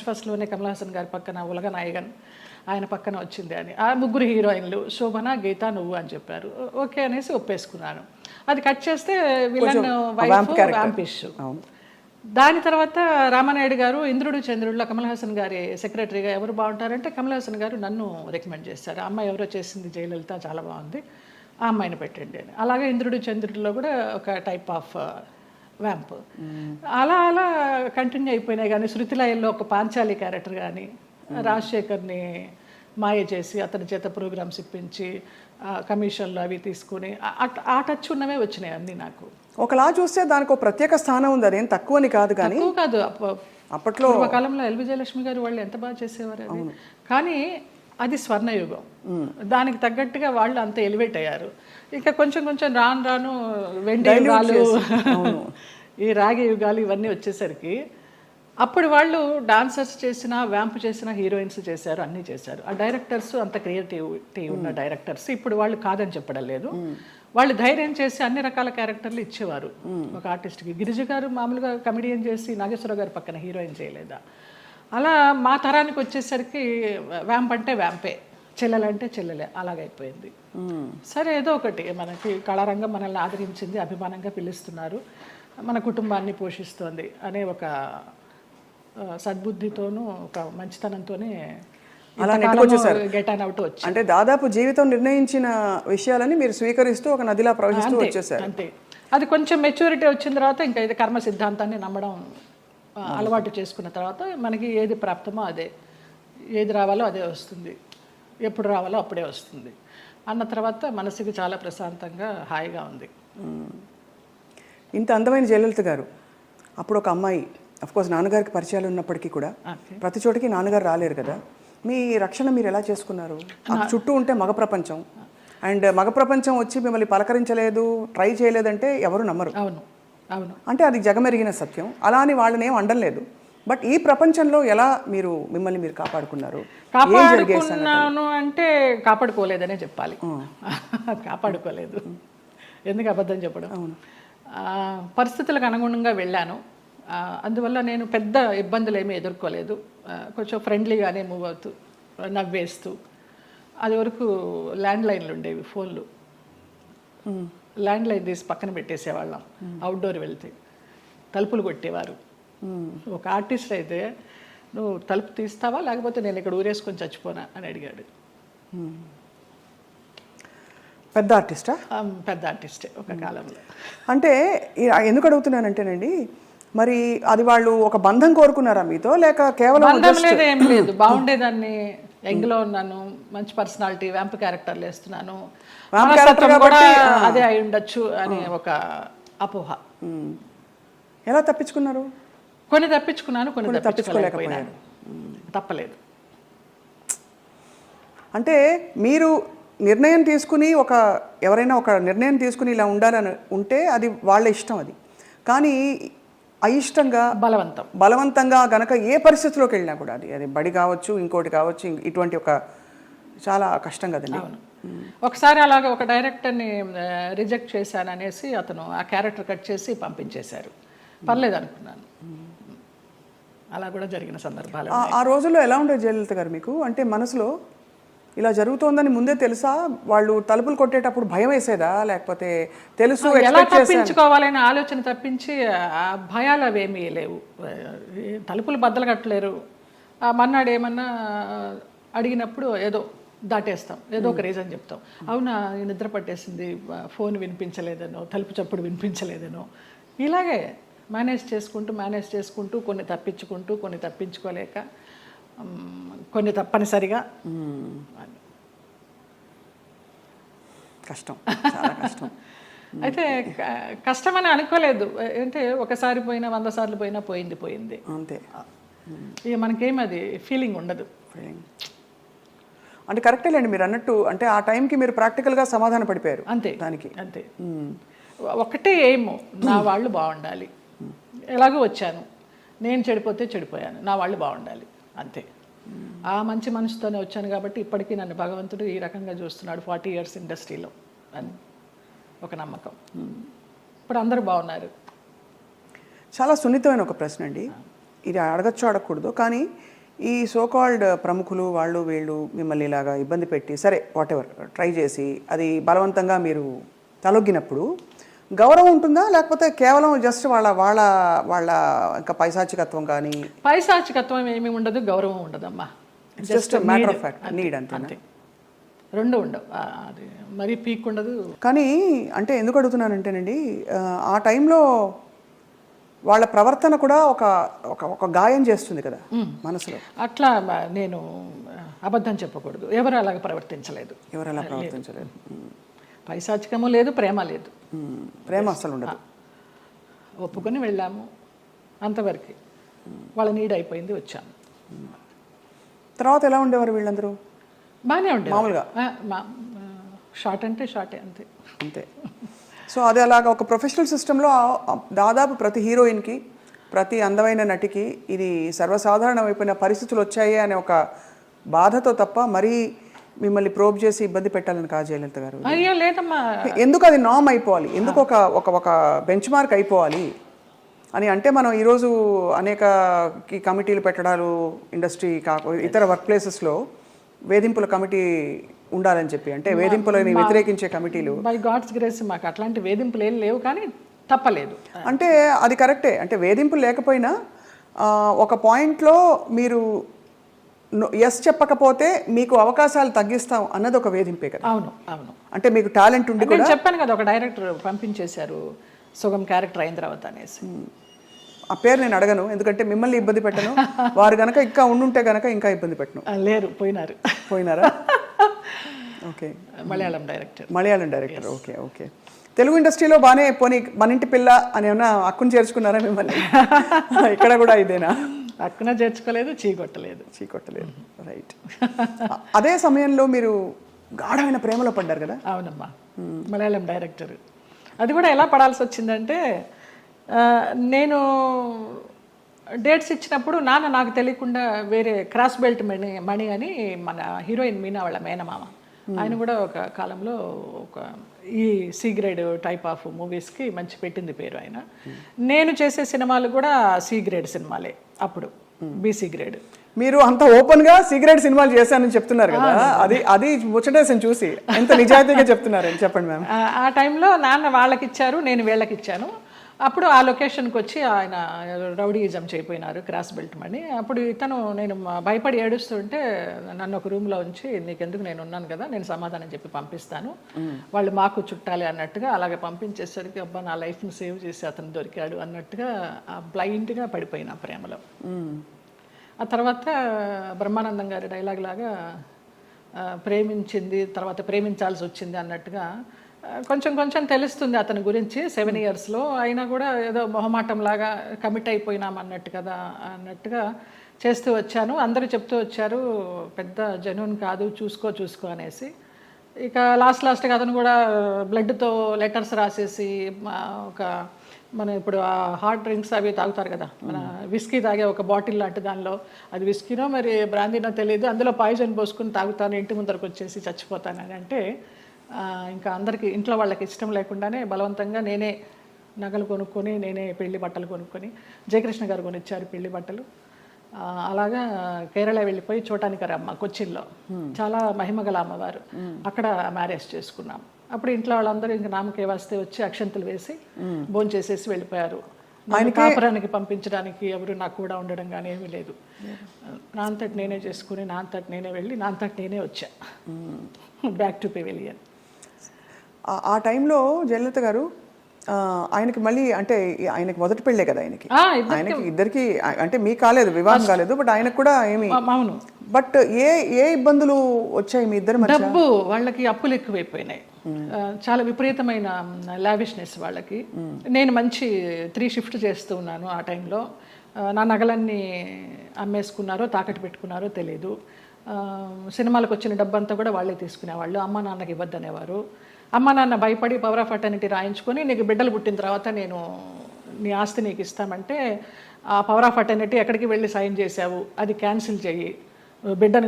ఫస్ట్లోనే కమల్ హాసన్ గారి పక్కన ఉలగ నాయగన్ ఆయన పక్కన వచ్చింది అని. ఆ ముగ్గురు హీరోయిన్లు శోభన, గీత, నువ్వు అని చెప్పారు. ఓకే అనేసి ఒప్పేసుకున్నాను. అది కట్ చేస్తే విలన్ వైఫ్ వ్యాంపిష్. దాని తర్వాత రామానాయుడు గారు ఇంద్రుడు చంద్రుడిలో కమల్ హాసన్ గారి సెక్రటరీగా ఎవరు బాగుంటారంటే కమల్ హాసన్ గారు నన్ను రికమెండ్ చేశారు. ఆ అమ్మాయి ఎవరో చేసింది జయలలిత, చాలా బాగుంది, ఆ అమ్మాయిని పెట్టండి అని. అలాగే ఇంద్రుడు చంద్రుడిలో కూడా ఒక టైప్ ఆఫ్ వ్యాంప్. అలా కంటిన్యూ అయిపోయినాయి. కానీ శృతిలయల్లో ఒక పాంచాలి క్యారెక్టర్ కానీ, రాజశేఖర్ని మాయ చేసి అతని చేత ప్రోగ్రామ్స్ ఇప్పించి కమిషన్లు అవి తీసుకుని ఆ టచ్ ఉన్నవే వచ్చినాయి అన్నీ నాకు. ఒకలా చూస్తే దానికి ఒక ప్రత్యేక స్థానం ఉంది, అదేం తక్కువని కాదు. కానీ కాదు, అప్పట్లో కాలంలో ఎల్ విజయలక్ష్మి గారు వాళ్ళు ఎంత బాగా చేసేవారు అది. కానీ అది స్వర్ణయుగం, దానికి తగ్గట్టుగా వాళ్ళు అంత ఎలివేట్ అయ్యారు. ఇంకా కొంచెం రాను వెండి యుగాలు, ఈ రాగి యుగాలు ఇవన్నీ వచ్చేసరికి అప్పుడు వాళ్ళు డాన్సర్స్ చేసిన, వ్యాంప్ చేసిన, హీరోయిన్స్ చేశారు, అన్నీ చేశారు. ఆ డైరెక్టర్స్ అంత క్రియేటివిటీ ఉన్న డైరెక్టర్స్. ఇప్పుడు వాళ్ళు కాదని చెప్పడం లేదు, వాళ్ళు ధైర్యం చేసి అన్ని రకాల క్యారెక్టర్లు ఇచ్చేవారు ఒక ఆర్టిస్ట్కి. గిరిజ గారు మామూలుగా కమెడియన్ చేసి నాగేశ్వరరావు గారి పక్కన హీరోయిన్ చేయలేదా? అలా మా తరానికి వచ్చేసరికి వ్యాంప్ అంటే వ్యాంపే, చెల్లెలంటే చెల్లెలే, అలాగైపోయింది. సరే ఏదో ఒకటి, మనకి కళారంగం మనల్ని ఆదరించింది, అభిమానంగా పిలుస్తున్నారు, మన కుటుంబాన్ని పోషిస్తోంది అనే ఒక సద్బుద్ధితోనూ ఒక మంచితనంతోనే అలా గెట్ ఆన్ అవుట్ వచ్చి, అంటే దాదాపు జీవితం నిర్ణయించిన విషయాలని మీరు స్వీకరిస్తూ ఒక నదిలా ప్రవహిస్తూ వచ్చేసారు. అంతే. అది కొంచెం మెచ్యూరిటీ వచ్చిన తర్వాత ఇంకా ఇది కర్మ సిద్ధాంతాన్ని నమ్మడం అలవాటు చేసుకున్న తర్వాత మనకి ఏది ప్రాప్తమో అదే, ఏది రావాలో అదే వస్తుంది, ఎప్పుడు రావాలో అప్పుడే వస్తుంది అన్న తర్వాత మనసుకి చాలా ప్రశాంతంగా హాయిగా ఉంది. ఇంత అందమైన జయలలిత గారు అప్పుడు ఒక అమ్మాయి, అఫ్కోర్స్ నాన్నగారికి పరిచయాలు ఉన్నప్పటికీ కూడా ప్రతి చోటికి నాన్నగారు రాలేరు కదా, మీ రక్షణ మీరు ఎలా చేసుకున్నారు? చుట్టూ ఉంటే మగ ప్రపంచం, అండ్ మగ ప్రపంచం వచ్చి మిమ్మల్ని పలకరించలేదు, ట్రై చేయలేదంటే ఎవరు నమ్మరు. అవును, అంటే అది జగమెరిగిన సత్యం. అలా అని వాళ్ళని ఏం అండలేదు. బట్ ఈ ప్రపంచంలో ఎలా మిమ్మల్ని మీరు కాపాడుకున్నారు? కాపాడుకున్నాను అంటే కాపాడుకోలేదనే చెప్పాలి. కాపాడుకోలేదు, ఎందుకు అబద్ధం చెప్పడం. పరిస్థితులకు అనుగుణంగా వెళ్ళాను, అందువల్ల నేను పెద్ద ఇబ్బందులు ఏమీ ఎదుర్కోలేదు. కొంచెం ఫ్రెండ్లీగానే మూవ్ అవుతూ, నవ్వేస్తూ. అది వరకు ల్యాండ్ లైన్లు ఉండేవి, ఫోన్లు. ల్యాండ్ లైన్ తీసి పక్కన పెట్టేసేవాళ్ళం అవుట్డోర్ వెళ్తే, తలుపులు కొట్టేవారు. ఒక ఆర్టిస్ట్ అయితే నువ్వు తలుపు తీస్తావా లేకపోతే నేను ఇక్కడ ఊరేసుకొని చచ్చిపోనా అని అడిగాడు. పెద్ద ఆర్టిస్టా? పెద్ద ఆర్టిస్టే ఒక కాలంలో. అంటే ఎందుకు అడుగుతున్నానంటేనండి, మరి అది వాళ్ళు ఒక బంధం కోరుకున్నారా మీతో, లేక కేవలం బంధం లేదు, ఏం లేదు, బాగుండేదాన్ని, యంగ్లో ఉన్నాను, మంచి పర్సనాలిటీ, వ్యాంప్ క్యారెక్టర్లు వేస్తున్నాను, మనస్తత్వం కూడా అదే అయి ఉండొచ్చు అని ఒక అపోహ. ఎలా తప్పించుకున్నారు? కొన్ని తప్పించుకున్నాను, కొన్ని తప్పించుకోలేకపోయినాను. తప్పలేదు. అంటే మీరు నిర్ణయం తీసుకుని ఎవరైనా ఒక నిర్ణయం తీసుకుని ఇలా ఉండాలని ఉంటే అది వాళ్ళ ఇష్టం. అది కానీ అయిష్టంగా బలవంతంగా గనక ఏ పరిస్థితిలోకి వెళ్ళినా కూడా అది బడి కావచ్చు, ఇంకోటి కావచ్చు, ఇటువంటి ఒక చాలా కష్టం కదండి. ఒకసారి అలాగే ఒక డైరెక్టర్ని రిజెక్ట్ చేశాను అనేసి అతను ఆ క్యారెక్టర్ కట్ చేసి పంపించేశారు. పర్లేదు అనుకున్నాను. అలా కూడా జరిగిన సందర్భాలు. ఆ రోజుల్లో ఎలా ఉండేది జయలలిత గారు మీకు? అంటే మనసులో ఇలా జరుగుతోందని ముందే తెలుసా? వాళ్ళు తలుపులు కొట్టేటప్పుడు భయం వేసేదా, లేకపోతే తెలుసు ఎలా తప్పించుకోవాలనే ఆలోచన తప్పించి ఆ భయాలు అవేమీ లేవు. తలుపులు బద్దలు కట్టలేరు. మన్నాడు ఏమన్నా అడిగినప్పుడు ఏదో దాటేస్తాం, ఏదో ఒక రీజన్ చెప్తాం. అవునా నిద్ర పట్టేసింది, ఫోన్ వినిపించలేదనో, తలుపు చప్పుడు వినిపించలేదనో, ఇలాగే మేనేజ్ చేసుకుంటూ కొన్ని తప్పించుకుంటూ, కొన్ని తప్పించుకోలేక, కొన్ని తప్పనిసరిగా. కష్టం, చాలా కష్టం. అయితే కష్టమని అనుకోలేదు. అంటే ఒకసారి పోయినా 100 సార్లు పోయినా పోయింది అంతే. ఇక మనకేం అది ఫీలింగ్ ఉండదు. అంటే కరెక్టేలేండి మీరు అన్నట్టు. అంటే ఆ టైంకి మీరు ప్రాక్టికల్గా సమాధాన పడిపోయారు అంతే దానికి. అంతే. ఒకటే ఏమో, నా వాళ్ళు బాగుండాలి. ఎలాగో వచ్చాను, నేను చెడిపోతే చెడిపోయాను, నా వాళ్ళు బాగుండాలి, అంతే. ఆ మంచి మనసుతోనే వచ్చాను కాబట్టి ఇప్పటికీ నన్ను భగవంతుడు ఈ రకంగా చూస్తున్నాడు 40 years ఇండస్ట్రీలో అని ఒక నమ్మకం. ఇప్పుడు అందరూ బాగున్నారు. చాలా సున్నితమైన ఒక ప్రశ్న అండి ఇది. అడగచ్చు అడగకూడదు, కానీ ఈ సోకాల్డ్ ప్రముఖులు వాళ్ళు వీళ్ళు మిమ్మల్ని ఇలాగా ఇబ్బంది పెట్టి, సరే వాటెవర్ ట్రై చేసి అది బలవంతంగా మీరు తలొగ్గినప్పుడు గౌరవం ఉంటుందా, లేకపోతే కేవలం జస్ట్ వాళ్ళ వాళ్ళ వాళ్ళ ఇంకా పైశాచికత్వం? కానీ పైశాచికత్వం ఏమీ ఉండదు, గౌరవం ఉండదమ్మా. Just matter of fact, need అంతే. రెండు ఉండవు, అది మరీ పీక్ ఉండదు. కానీ అంటే ఎందుకు అడుగుతున్నానంటేనండి, ఆ టైంలో వాళ్ళ ప్రవర్తన కూడా ఒక గాయం చేస్తుంది కదా మనసులో. అట్లా నేను అబద్ధం చెప్పకూడదు, ఎవరు అలాగ ప్రవర్తించలేదు. పైశాచికము లేదు, ప్రేమ లేదు. ప్రేమ అసలు ఉండదు. ఒప్పుకొని వెళ్ళాము, అంతవరకు. వాళ్ళ నీడ్ అయిపోయింది, వచ్చాము. తర్వాత ఎలా ఉండేవారు వీళ్ళందరూ? బాగానే ఉండేవారు మామూలుగా. షార్ట్ అంటే షార్టే, అంతే అంతే. సో అది అలాగా ఒక ప్రొఫెషనల్ సిస్టంలో దాదాపు ప్రతి హీరోయిన్కి, ప్రతి అందమైన నటికి ఇది సర్వసాధారణమైపోయిన పరిస్థితులు వచ్చాయి అనే ఒక బాధతో తప్ప మరీ మిమ్మల్ని ప్రోబ్ చేసి ఇబ్బంది పెట్టాలని కాదు జయలలిత గారు. అయ్యో లేదమ్మా. ఎందుకు అది నామ్ అయిపోవాలి, ఎందుకు ఒక బెంచ్ మార్క్ అయిపోవాలి అని అంటే, మనం ఈరోజు అనేక కమిటీలు పెట్టడాలు, ఇండస్ట్రీ ఇతర వర్క్ ప్లేసెస్లో వేధింపుల కమిటీ ఉండాలని చెప్పి, అంటే వేధింపులని వ్యతిరేకించే కమిటీలు. బై గాడ్స్ గ్రేస్ మాకు అట్లాంటి వేధింపులు ఏం లేవు, కానీ తప్పలేదు. అంటే అది కరెక్టే. అంటే వేధింపులు లేకపోయినా ఒక పాయింట్లో మీరు ఎస్ చెప్పకపోతే మీకు అవకాశాలు తగ్గిస్తాం అన్నది ఒక వేధింపే కదా. అవును అవును. అంటే మీకు టాలెంట్ ఉండి కూడా చెప్పాను కదా, ఒక డైరెక్టర్ పంపించేశారు సుగం క్యారెక్టర్ అయిన తర్వాత అనేసి. ఆ పేరు నేను అడగను, ఎందుకంటే మిమ్మల్ని ఇబ్బంది పెట్టను. వారు గనక ఇంకా ఉండుంటే గనక ఇంకా ఇబ్బంది పెట్టను. లేరు, పోయినారా? Okay. Malayalam director. Okay okay. Telugu ఇండస్ట్రీలో బాగానే పోనీ మన ఇంటి పిల్ల అని ఏమన్నా హక్కును చేర్చుకున్నారా మిమ్మల్ని? ఇక్కడ కూడా ఇదేనా? హక్కున చేర్చుకోలేదు, చీకొట్టలేదు. రైట్. అదే సమయంలో మీరు గాఢమైన ప్రేమలో పడ్డారు కదా? అవునమ్మా. మలయాళం డైరెక్టర్. అది కూడా ఎలా పడాల్సి వచ్చిందంటే, నేను డేట్స్ ఇచ్చినప్పుడు నాన్న నాకు తెలియకుండా వేరే క్రాస్ బెల్ట్ మణి అని మన హీరోయిన్ మీనా వాళ్ళ మేనమామ, ఆయన కూడా ఒక కాలంలో ఒక ఈ సి గ్రేడ్ టైప్ ఆఫ్ మూవీస్కి మంచి పెట్టింది పేరు ఆయన. నేను చేసే సినిమాలు కూడా సి గ్రేడ్ సినిమాలే అప్పుడు, బీసీ గ్రేడ్. మీరు అంత ఓపెన్ గా సీక్రెట్ సినిమాలు చేశానని చెప్తున్నారు కదా, అది ముచ్చటేసం చూసి ఎంత నిజాయితీగా చెప్తున్నారని చెప్పండి మ్యామ్. ఆ టైంలో నాన్న వాళ్ళకి ఇచ్చారు, నేను వీళ్ళకి ఇచ్చాను. అప్పుడు ఆ లొకేషన్కి వచ్చి ఆయన రౌడీయిజం చేయపోయినారు, క్రాస్ బెల్ట్ మని. అప్పుడు ఇతను నేను భయపడి ఏడుస్తుంటే నన్ను ఒక రూమ్లో ఉంచి నీకెందుకు, నేను ఉన్నాను కదా, నేను సమాధానం చెప్పి పంపిస్తాను, వాళ్ళు మాకు చుట్టాలి అన్నట్టుగా అలాగే పంపించేసరికి అబ్బా నా లైఫ్ని సేవ్ చేసి అతను దొరికాడు అన్నట్టుగా బ్లైండ్గా పడిపోయినా ప్రేమలో. ఆ తర్వాత బ్రహ్మానందం గారి డైలాగ్ లాగా ప్రేమించింది తర్వాత ప్రేమించాల్సి వచ్చింది అన్నట్టుగా కొంచెం కొంచెం తెలుస్తుంది అతని గురించి 7 yearsలో. అయినా కూడా ఏదో మొహమాటం లాగా కమిట్ అయిపోయినాం అన్నట్టు కదా అన్నట్టుగా చేస్తూ వచ్చాను. అందరూ చెప్తూ వచ్చారు పెద్ద జెన్యూన్ కాదు, చూసుకో అనేసి. ఇక లాస్ట్గా అతను కూడా బ్లడ్తో లెటర్స్ రాసేసి ఒక మన ఇప్పుడు ఆ హార్డ్ డ్రింక్స్ అవి తాగుతారు కదా, మన విస్కీ తాగే ఒక బాటిల్ లాంటి దానిలో, అది విస్కీనో మరి బ్రాందీనో తెలియదు, అందులో పాయిజన్ పోసుకుని తాగుతాను, ఇంటి ముందరకు వచ్చేసి చచ్చిపోతానని అంటే ఇంకా అందరికీ ఇంట్లో వాళ్ళకి ఇష్టం లేకుండానే బలవంతంగా నేనే నగలు కొనుక్కొని నేనే పెళ్లి బట్టలు కొనుక్కొని, జయకృష్ణ గారు కొనిచ్చారు పెళ్లి బట్టలు. అలాగా కేరళ వెళ్ళిపోయి చోటానికరమ్మ కొచ్చిన్లో చాలా మహిమగల అమ్మవారు, అక్కడ మ్యారేజ్ చేసుకున్నాం. అప్పుడు ఇంట్లో వాళ్ళందరూ ఇంకా నామకే వస్తే వచ్చి అక్షంతలు వేసి భోంచేసేసి వెళ్ళిపోయారు. కాపురానికి పంపించడానికి ఎవరు నాకు కూడా ఉండడం కానీ ఏమీ లేదు. నా అంతటి నేనే చేసుకుని నా అంతటి నేనే వెళ్ళి నా అంతటి నేనే వచ్చా బ్యాక్ టు పెవిలియన్. ఆ టైంలో జయలలిత గారు ఆయనకి మళ్ళీ అంటే ఆయనకి మొదటి పెళ్ళే కదా, ఆయనకి ఇద్దరికి అంటే మీకు కాలేదు, వివాహం కాలేదు, బట్ ఆయనకు కూడా ఏమి. అవును. బట్ ఏ ఇబ్బందులు వచ్చాయి మీ ఇద్దరు మధ్య? డబ్బు, వాళ్ళకి అప్పులు ఎక్కువైపోయినాయి, చాలా విపరీతమైన లావిష్నెస్ వాళ్ళకి. నేను మంచి 3 shift చేస్తూ ఉన్నాను ఆ టైంలో. నా నగలన్నీ అమ్మేసుకున్నారో తాకట్టు పెట్టుకున్నారో తెలియదు. సినిమాలకు వచ్చిన డబ్బంతా కూడా వాళ్ళే తీసుకునేవాళ్ళు, అమ్మ నాన్నకి ఇవ్వద్దనేవారు. అమ్మ నాన్న భయపడి పవర్ ఆఫ్ అటర్నిటీ రాయించుకొని నీకు బిడ్డలు పుట్టిన తర్వాత నేను నీ ఆస్తి నీకు ఇస్తామంటే, ఆ పవర్ ఆఫ్ అటర్నిటీ ఎక్కడికి వెళ్ళి సైన్ చేసావు, అది క్యాన్సిల్ చెయ్యి, బిడ్డను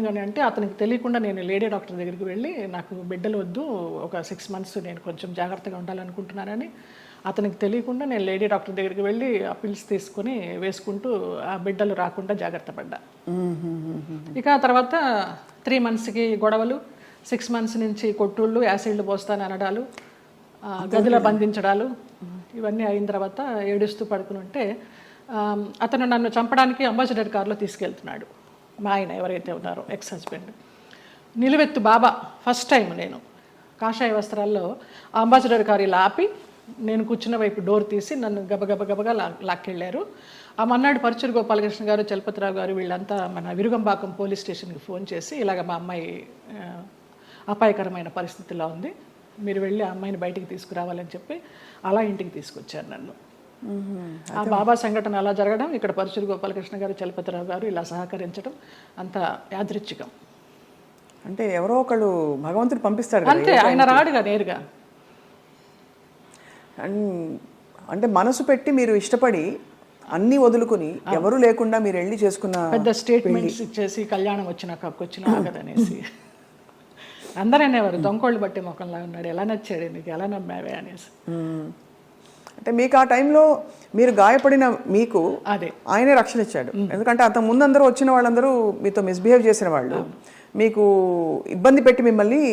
కానీ అంటే అతనికి తెలియకుండా నేను లేడీ డాక్టర్ దగ్గరికి వెళ్ళి నాకు బిడ్డలు వద్దు, ఒక 6 months నేను కొంచెం జాగ్రత్తగా ఉండాలనుకుంటున్నానని అతనికి తెలియకుండా నేను లేడీ డాక్టర్ దగ్గరికి వెళ్ళి ఆ పిల్స్ తీసుకొని వేసుకుంటూ ఆ బిడ్డలు రాకుండా జాగ్రత్త పడ్డా. ఇక తర్వాత 3 monthsకి గొడవలు, 6 months నుంచి కొట్టుళ్ళు, యాసిడ్లు పోస్తాను అనడాలు, గదిలో బంధించడాలు, ఇవన్నీ అయిన తర్వాత ఏడుస్తూ పడుకుని ఉంటే అతను నన్ను చంపడానికి అంబాసిడర్ కార్లో తీసుకెళ్తున్నాడు. మా ఆయన ఎవరైతే ఉన్నారో ఎక్స్ హస్బెండ్ నిలువెత్తు బాబా. ఫస్ట్ టైం నేను కాషాయ వస్త్రాల్లో అంబాసిడర్ కారు ఇలా ఆపి నేను కూర్చున్న వైపు డోర్ తీసి నన్ను గబగబగా లాక్కెళ్ళారు. ఆ మన్నాడు పరుచూరు గోపాలకృష్ణ గారు, చలపతిరావు గారు వీళ్ళంతా మన విరుగంబాకం పోలీస్ స్టేషన్కి ఫోన్ చేసి ఇలాగ మా అమ్మాయి అపాయకరమైన పరిస్థితిలో ఉంది, మీరు వెళ్ళి ఆ అమ్మాయిని బయటికి తీసుకురావాలని చెప్పి అలా ఇంటికి తీసుకొచ్చారు నన్ను. ఆ బాబా సంఘటన అలా జరగడం, ఇక్కడ పరుచూరు గోపాలకృష్ణ గారు, చలపతిరావు గారు ఇలా సహకరించడం అంత యాదృచ్ఛికం. అంటే ఎవరో ఒకళ్ళు భగవంతుడు పంపిస్తాడు అంతే, ఆయన రాడుగా నేరుగా. అంటే మనసు పెట్టి మీరు ఇష్టపడి అన్ని వదులుకుని ఎవరు లేకుండా మీరు వెళ్ళి చేసుకున్న పెద్ద స్టేట్మెంట్స్ ఇచ్చేసి కళ్యాణం వచ్చినాక ఆగదనేసి అందరూ అనేవారు దొంగోళ్ళు బట్టి ముఖంలా ఉన్నాడు, ఎలా నచ్చాడు నీకు, ఎలా నమ్మావే అనేసి. అంటే మీకు ఆ టైంలో మీరు గాయపడిన మీకు అదే ఆయనే రక్షణ ఇచ్చాడు. ఎందుకంటే అంత ముందందరూ వచ్చిన వాళ్ళందరూ మీతో మిస్బిహేవ్ చేసిన వాళ్ళు, మీకు ఇబ్బంది పెట్టి మిమ్మల్ని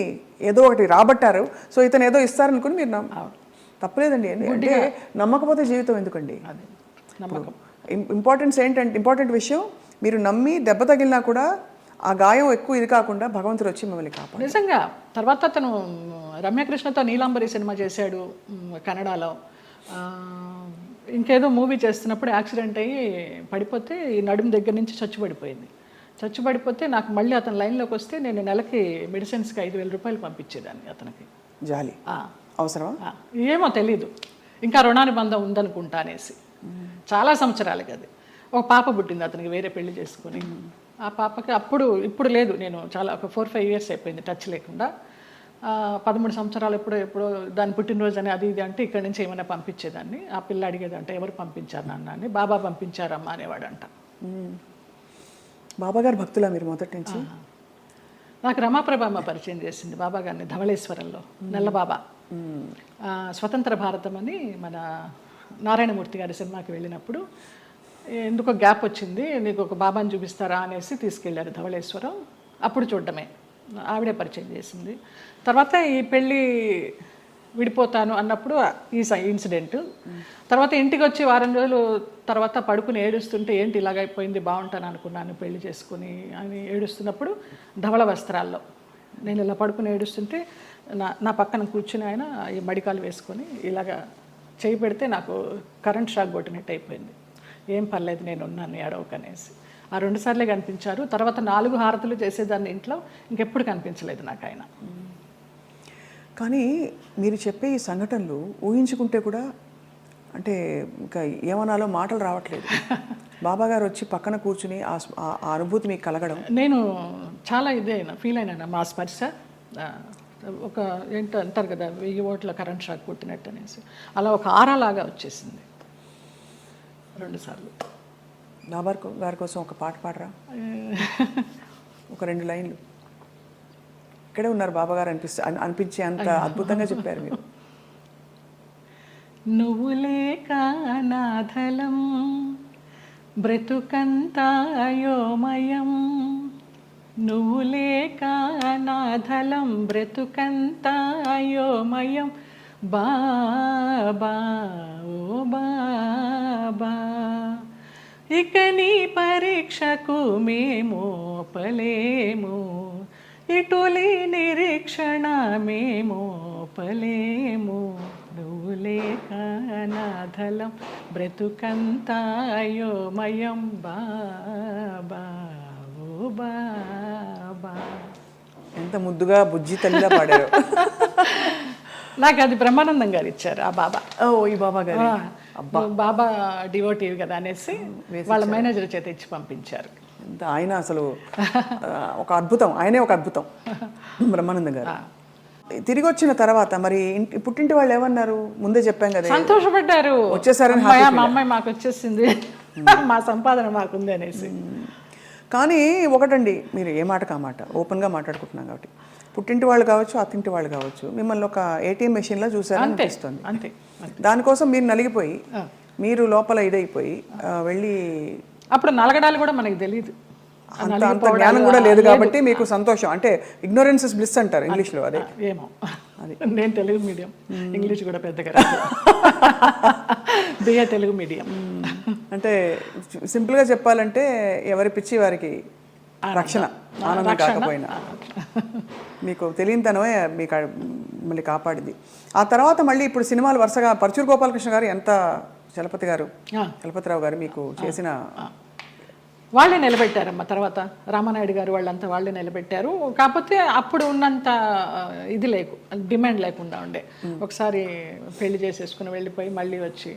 ఏదో ఒకటి రాబట్టారు. సో ఇతను ఏదో ఇస్తారనుకుని మీరు తప్పలేదండి. అంటే నమ్మకపోతే జీవితం ఎందుకండి? ఇంపార్టెంట్ విషయం, మీరు నమ్మి దెబ్బ తగిలినా కూడా ఆ గాయం ఎక్కువ ఇది కాకుండా భగవంతుడు వచ్చి మిమ్మల్ని కాపాడు. నిజంగా తర్వాత అతను రమ్యకృష్ణతో నీలాంబరి సినిమా చేశాడు కన్నడలో. ఇంకేదో మూవీ చేస్తున్నప్పుడు యాక్సిడెంట్ అయ్యి పడిపోతే ఈ నడుము దగ్గర నుంచి చచ్చుబడిపోతే నాకు మళ్ళీ అతను లైన్లోకి వస్తే నేను నెలకి మెడిసిన్స్కి 5,000 రూపాయలు పంపించేదాన్ని అతనికి. జాలి అవసరమా ఏమో తెలీదు, ఇంకా రుణానుబంధం ఉందనుకుంటా అనేసి. చాలా సంవత్సరాలకి అది ఒక పాప పుట్టింది అతనికి, వేరే పెళ్లి చేసుకుని. ఆ పాపకి ఇప్పుడు లేదు, నేను చాలా ఒక 4-5 years అయిపోయింది టచ్ లేకుండా. 13 సంవత్సరాలు ఎప్పుడో దాని పుట్టినరోజు అని అది ఇది అంటే ఇక్కడి నుంచి ఏమైనా పంపించేదాన్ని. ఆ పిల్ల అడిగేదంట ఎవరు పంపించారు నాన్న అని. బాబా పంపించారమ్మా అనేవాడంట. బాబాగారు భక్తులా మీరు మొదటి నుంచి? నాకు రమాప్రభమ్మ పరిచయం చేసింది బాబా గారిని ధవళేశ్వరంలో, నల్లబాబా. స్వతంత్ర భారతం అని మన నారాయణమూర్తి గారి సినిమాకి వెళ్ళినప్పుడు ఎందుకో గ్యాప్ వచ్చింది, నీకు ఒక బాబాని చూపిస్తారా అనేసి తీసుకెళ్లారు ధవళేశ్వరం. అప్పుడు చూడడమే, ఆవిడే పరిచయం చేసింది. తర్వాత ఈ పెళ్ళి విడిపోతాను అన్నప్పుడు ఈ ఇన్సిడెంట్. తర్వాత ఇంటికి వచ్చి వారం రోజులు తర్వాత పడుకుని ఏడుస్తుంటే ఏంటి ఇలాగైపోయింది, బాగుంటాను అనుకున్నాను పెళ్లి చేసుకుని అని ఏడుస్తున్నప్పుడు ధవళ వస్త్రాల్లో నేను ఇలా పడుకుని ఏడుస్తుంటే నా పక్కన కూర్చుని ఆయన ఈ మడికాలు వేసుకొని ఇలాగా చేయి పెడితే నాకు కరెంట్ షాక్ కొట్టినట్టు అయిపోయింది. ఏం పర్లేదు నేను ఉన్నాను ఏడవకనేసి. ఆ 2 సార్లే కనిపించారు. తర్వాత 4 హారతులు చేసేదాన్ని ఇంట్లో, ఇంకెప్పుడు కనిపించలేదు నాకు ఆయన. కానీ మీరు చెప్పే ఈ సంఘటనలు ఊహించుకుంటే కూడా అంటే ఇంకా ఏమనాలో మాటలు రావట్లేదు. బాబా గారు వచ్చి పక్కన కూర్చుని ఆ అనుభూతి మీకు కలగడం, నేను చాలా ఫీల్ అయినా. మా స్పర్శ ఒక ఏంటో అంటారు కదా 1000 ఓట్ల కరెంట్ షాక్ కొట్టినట్టు అనేసి, అలా ఒక ఆరాలాగా వచ్చేసింది 2 సార్లు. బాబా గారి కోసం ఒక పాట పాడరా, ఒక 2 లైన్లు. ఇక్కడే ఉన్నారు బాబా గారు అనిపించే అంత అద్భుతంగా చెప్పారు మీరు. నువ్వు లేక నాధలం బ్రతుకంతాయోమయం, నువ్వు లేక నాధలం బ్రతుకంతాయోమయం, బాబా ఓ బాబా, ఇక నీ పరీక్షకు మేము పలేము, ఇటులీ నిరీక్షణ మేము పలేము, నువ్వు లేక నాధలం బ్రతుకంతాయోమయం, బాబా ఓ బాబా. ఎంత ముద్దుగా బుజ్జి తల్లిలా పాడారు. నాకు అది బ్రహ్మానందం గారు ఇచ్చారు ఆ బాబా. ఓ ఈ బాబా గారు, బాబా డివోటీవ్ కదా అనేసి వాళ్ళ మేనేజర్ చేత ఇచ్చి పంపించారు. ఆయన అసలు ఒక అద్భుతం, ఆయనే ఒక అద్భుతం బ్రహ్మానందం గారు. తిరిగి వచ్చిన తర్వాత మరి పుట్టింటి వాళ్ళు ఏమన్నారు? ముందే చెప్పాం కదా, సంతోషపడ్డారు, వచ్చేసారని. మా అమ్మాయి మాకు వచ్చేసింది, మా సంపాదన మాకుంది అనేసి. కానీ ఒకటండి, మీరు ఏ మాట కా మాట ఓపెన్గా మాట్లాడుకుంటున్నాం కాబట్టి, పుట్టింటి వాళ్ళు కావచ్చు అత్తింటి వాళ్ళు కావచ్చు మిమ్మల్ని ఒక ఏటీఎం మెషిన్లో చూసారని అనిపిస్తుంది. అంతే. దానికోసం మీరు నలిగిపోయి, మీరు లోపల ఇదైపోయి వెళ్ళి, అప్పుడు నలగడాలు కూడా మనకి తెలియదు, అంత జ్ఞానం కూడా లేదు కాబట్టి మీకు సంతోషం. అంటే ఇగ్నోరెన్స్ ఇస్ బ్లిస్ అంటారు ఇంగ్లీష్లో. అదే ఏమో, అది నేను తెలుగు మీడియం, ఇంగ్లీష్ కూడా పెద్దగా రాదు, బిఏ తెలుగు మీడియం. అంటే సింపుల్గా చెప్పాలంటే ఎవరి పిచ్చి వారికి రక్షణ, ఆనందం కాకపోయినా మీకు తెలియనితనమే మీకు మళ్ళీ కాపాడింది. ఆ తర్వాత మళ్ళీ ఇప్పుడు సినిమాలు వరుసగా పరుచూరు గోపాలకృష్ణ గారు, ఎంత చలపతిరావు గారు మీకు చేసిన, వాళ్ళే నిలబెట్టారమ్మా. తర్వాత రామానాయుడు గారు వాళ్ళంతా వాళ్ళే నిలబెట్టారు. కాకపోతే అప్పుడు ఉన్నంత ఇది డిమాండ్ లేకుండా ఉండే. ఒకసారి పెళ్లి చేసేసుకుని వెళ్ళిపోయి మళ్ళీ వచ్చి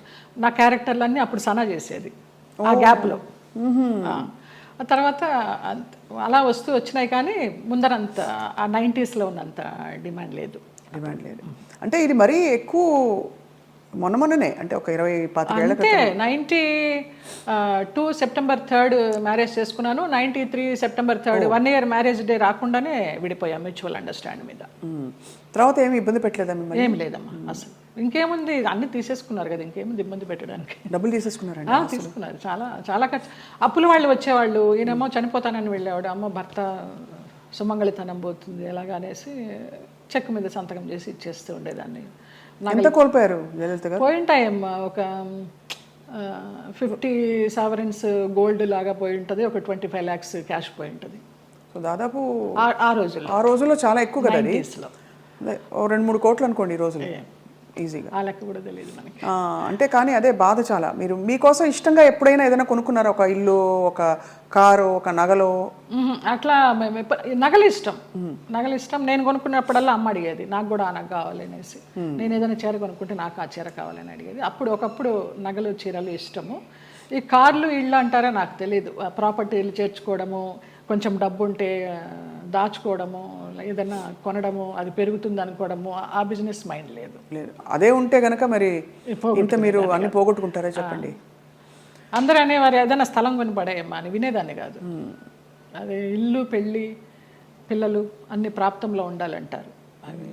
నా క్యారెక్టర్లన్నీ అప్పుడు సనా చేసేది ఆ గ్యాప్లో. ఆ తర్వాత అలా వస్తూ వచ్చినాయి, కానీ ముందరంత ఆ 90s ఉన్నంత డిమాండ్ లేదు. అంటే ఇది మరీ ఎక్కువ మొన్ననే, అంటే ఒక 20-25 ఏళ్ళ అంటే 92 సెప్టెంబర్ 3 మ్యారేజ్ చేసుకున్నాను. 93 సెప్టెంబర్ 3 1 ఇయర్ మ్యారేజ్ డే రాకుండానే విడిపోయాం మ్యూచువల్ అండర్స్టాండ్ మీద. తర్వాత ఏమి ఇబ్బంది పెట్టలేదా మిమ్మల్ని? ఏం లేదమ్మా అసలు. ఇంకేముంది, అన్ని తీసేసుకున్నారు కదా, ఇంకేముంది ఇబ్బంది పెట్టడానికి. డబ్బులు తీసేసుకున్నారండి? తీసుకున్నారు, చాలా చాలా ఖర్చు. అప్పుల వాళ్ళు వచ్చేవాళ్ళు, ఈయనేమో చనిపోతానని వెళ్ళేవాడు, అమ్మ భర్త సుమంగళితనం పోతుంది ఎలాగనేసి చెక్ మీద సంతకం చేసి ఇచ్చేస్తూ ఉండేదాన్ని. ఎంత కోల్పోయారు జయలలిత గారు? పోయింటాయమ్మా, ఒక 50 సావరెన్స్ గోల్డ్ లాగా పోయి ఉంటుంది, ఒక 25 lakhs క్యాష్ పోయి ఉంటుంది. సో దాదాపు ఆ రోజుల్లో చాలా ఎక్కువ కదా అది. 90sలో 2-3 కోట్లు అనుకోండి ఈ రోజులు ఈజీగా. ఆ లెక్క కూడా తెలియదు మనకి. అంటే కానీ అదే బాధ చాలా. మీరు మీకోసం ఇష్టంగా ఎప్పుడైనా ఏదైనా కొనుక్కున్నారా? ఒక ఇల్లు, ఒక కారు, ఒక నగలో? అట్లా మేము నగలు ఇష్టం. నేను కొనుక్కున్నప్పుడల్లా అమ్మ అడిగేది నాకు కూడా ఆ నగ కావాలి అనేసి. నేను ఏదైనా చీర కొనుక్కుంటే నాకు ఆ చీర కావాలని అడిగేది. ఒకప్పుడు నగలు చీరలు ఇష్టము. ఈ కార్లు ఇళ్ళు అంటారా నాకు తెలియదు. ప్రాపర్టీలు చేర్చుకోవడము, కొంచెం డబ్బు ఉంటే దాచుకోవడము, ఏదైనా కొనడము, అది పెరుగుతుంది అనుకోవడము, ఆ బిజినెస్ మైండ్ లేదు. అదే ఉంటే కనుక మరి ఇంత మీరు అన్ని పోగొట్టుకుంటారా చెప్పండి? అందరూ అనేవారు ఏదైనా స్థలం కొని పడేయమ్మా అని, వినేదాన్ని కాదు. అదే ఇల్లు, పెళ్ళి, పిల్లలు అన్ని ప్రాప్తంలో ఉండాలంటారు, అవి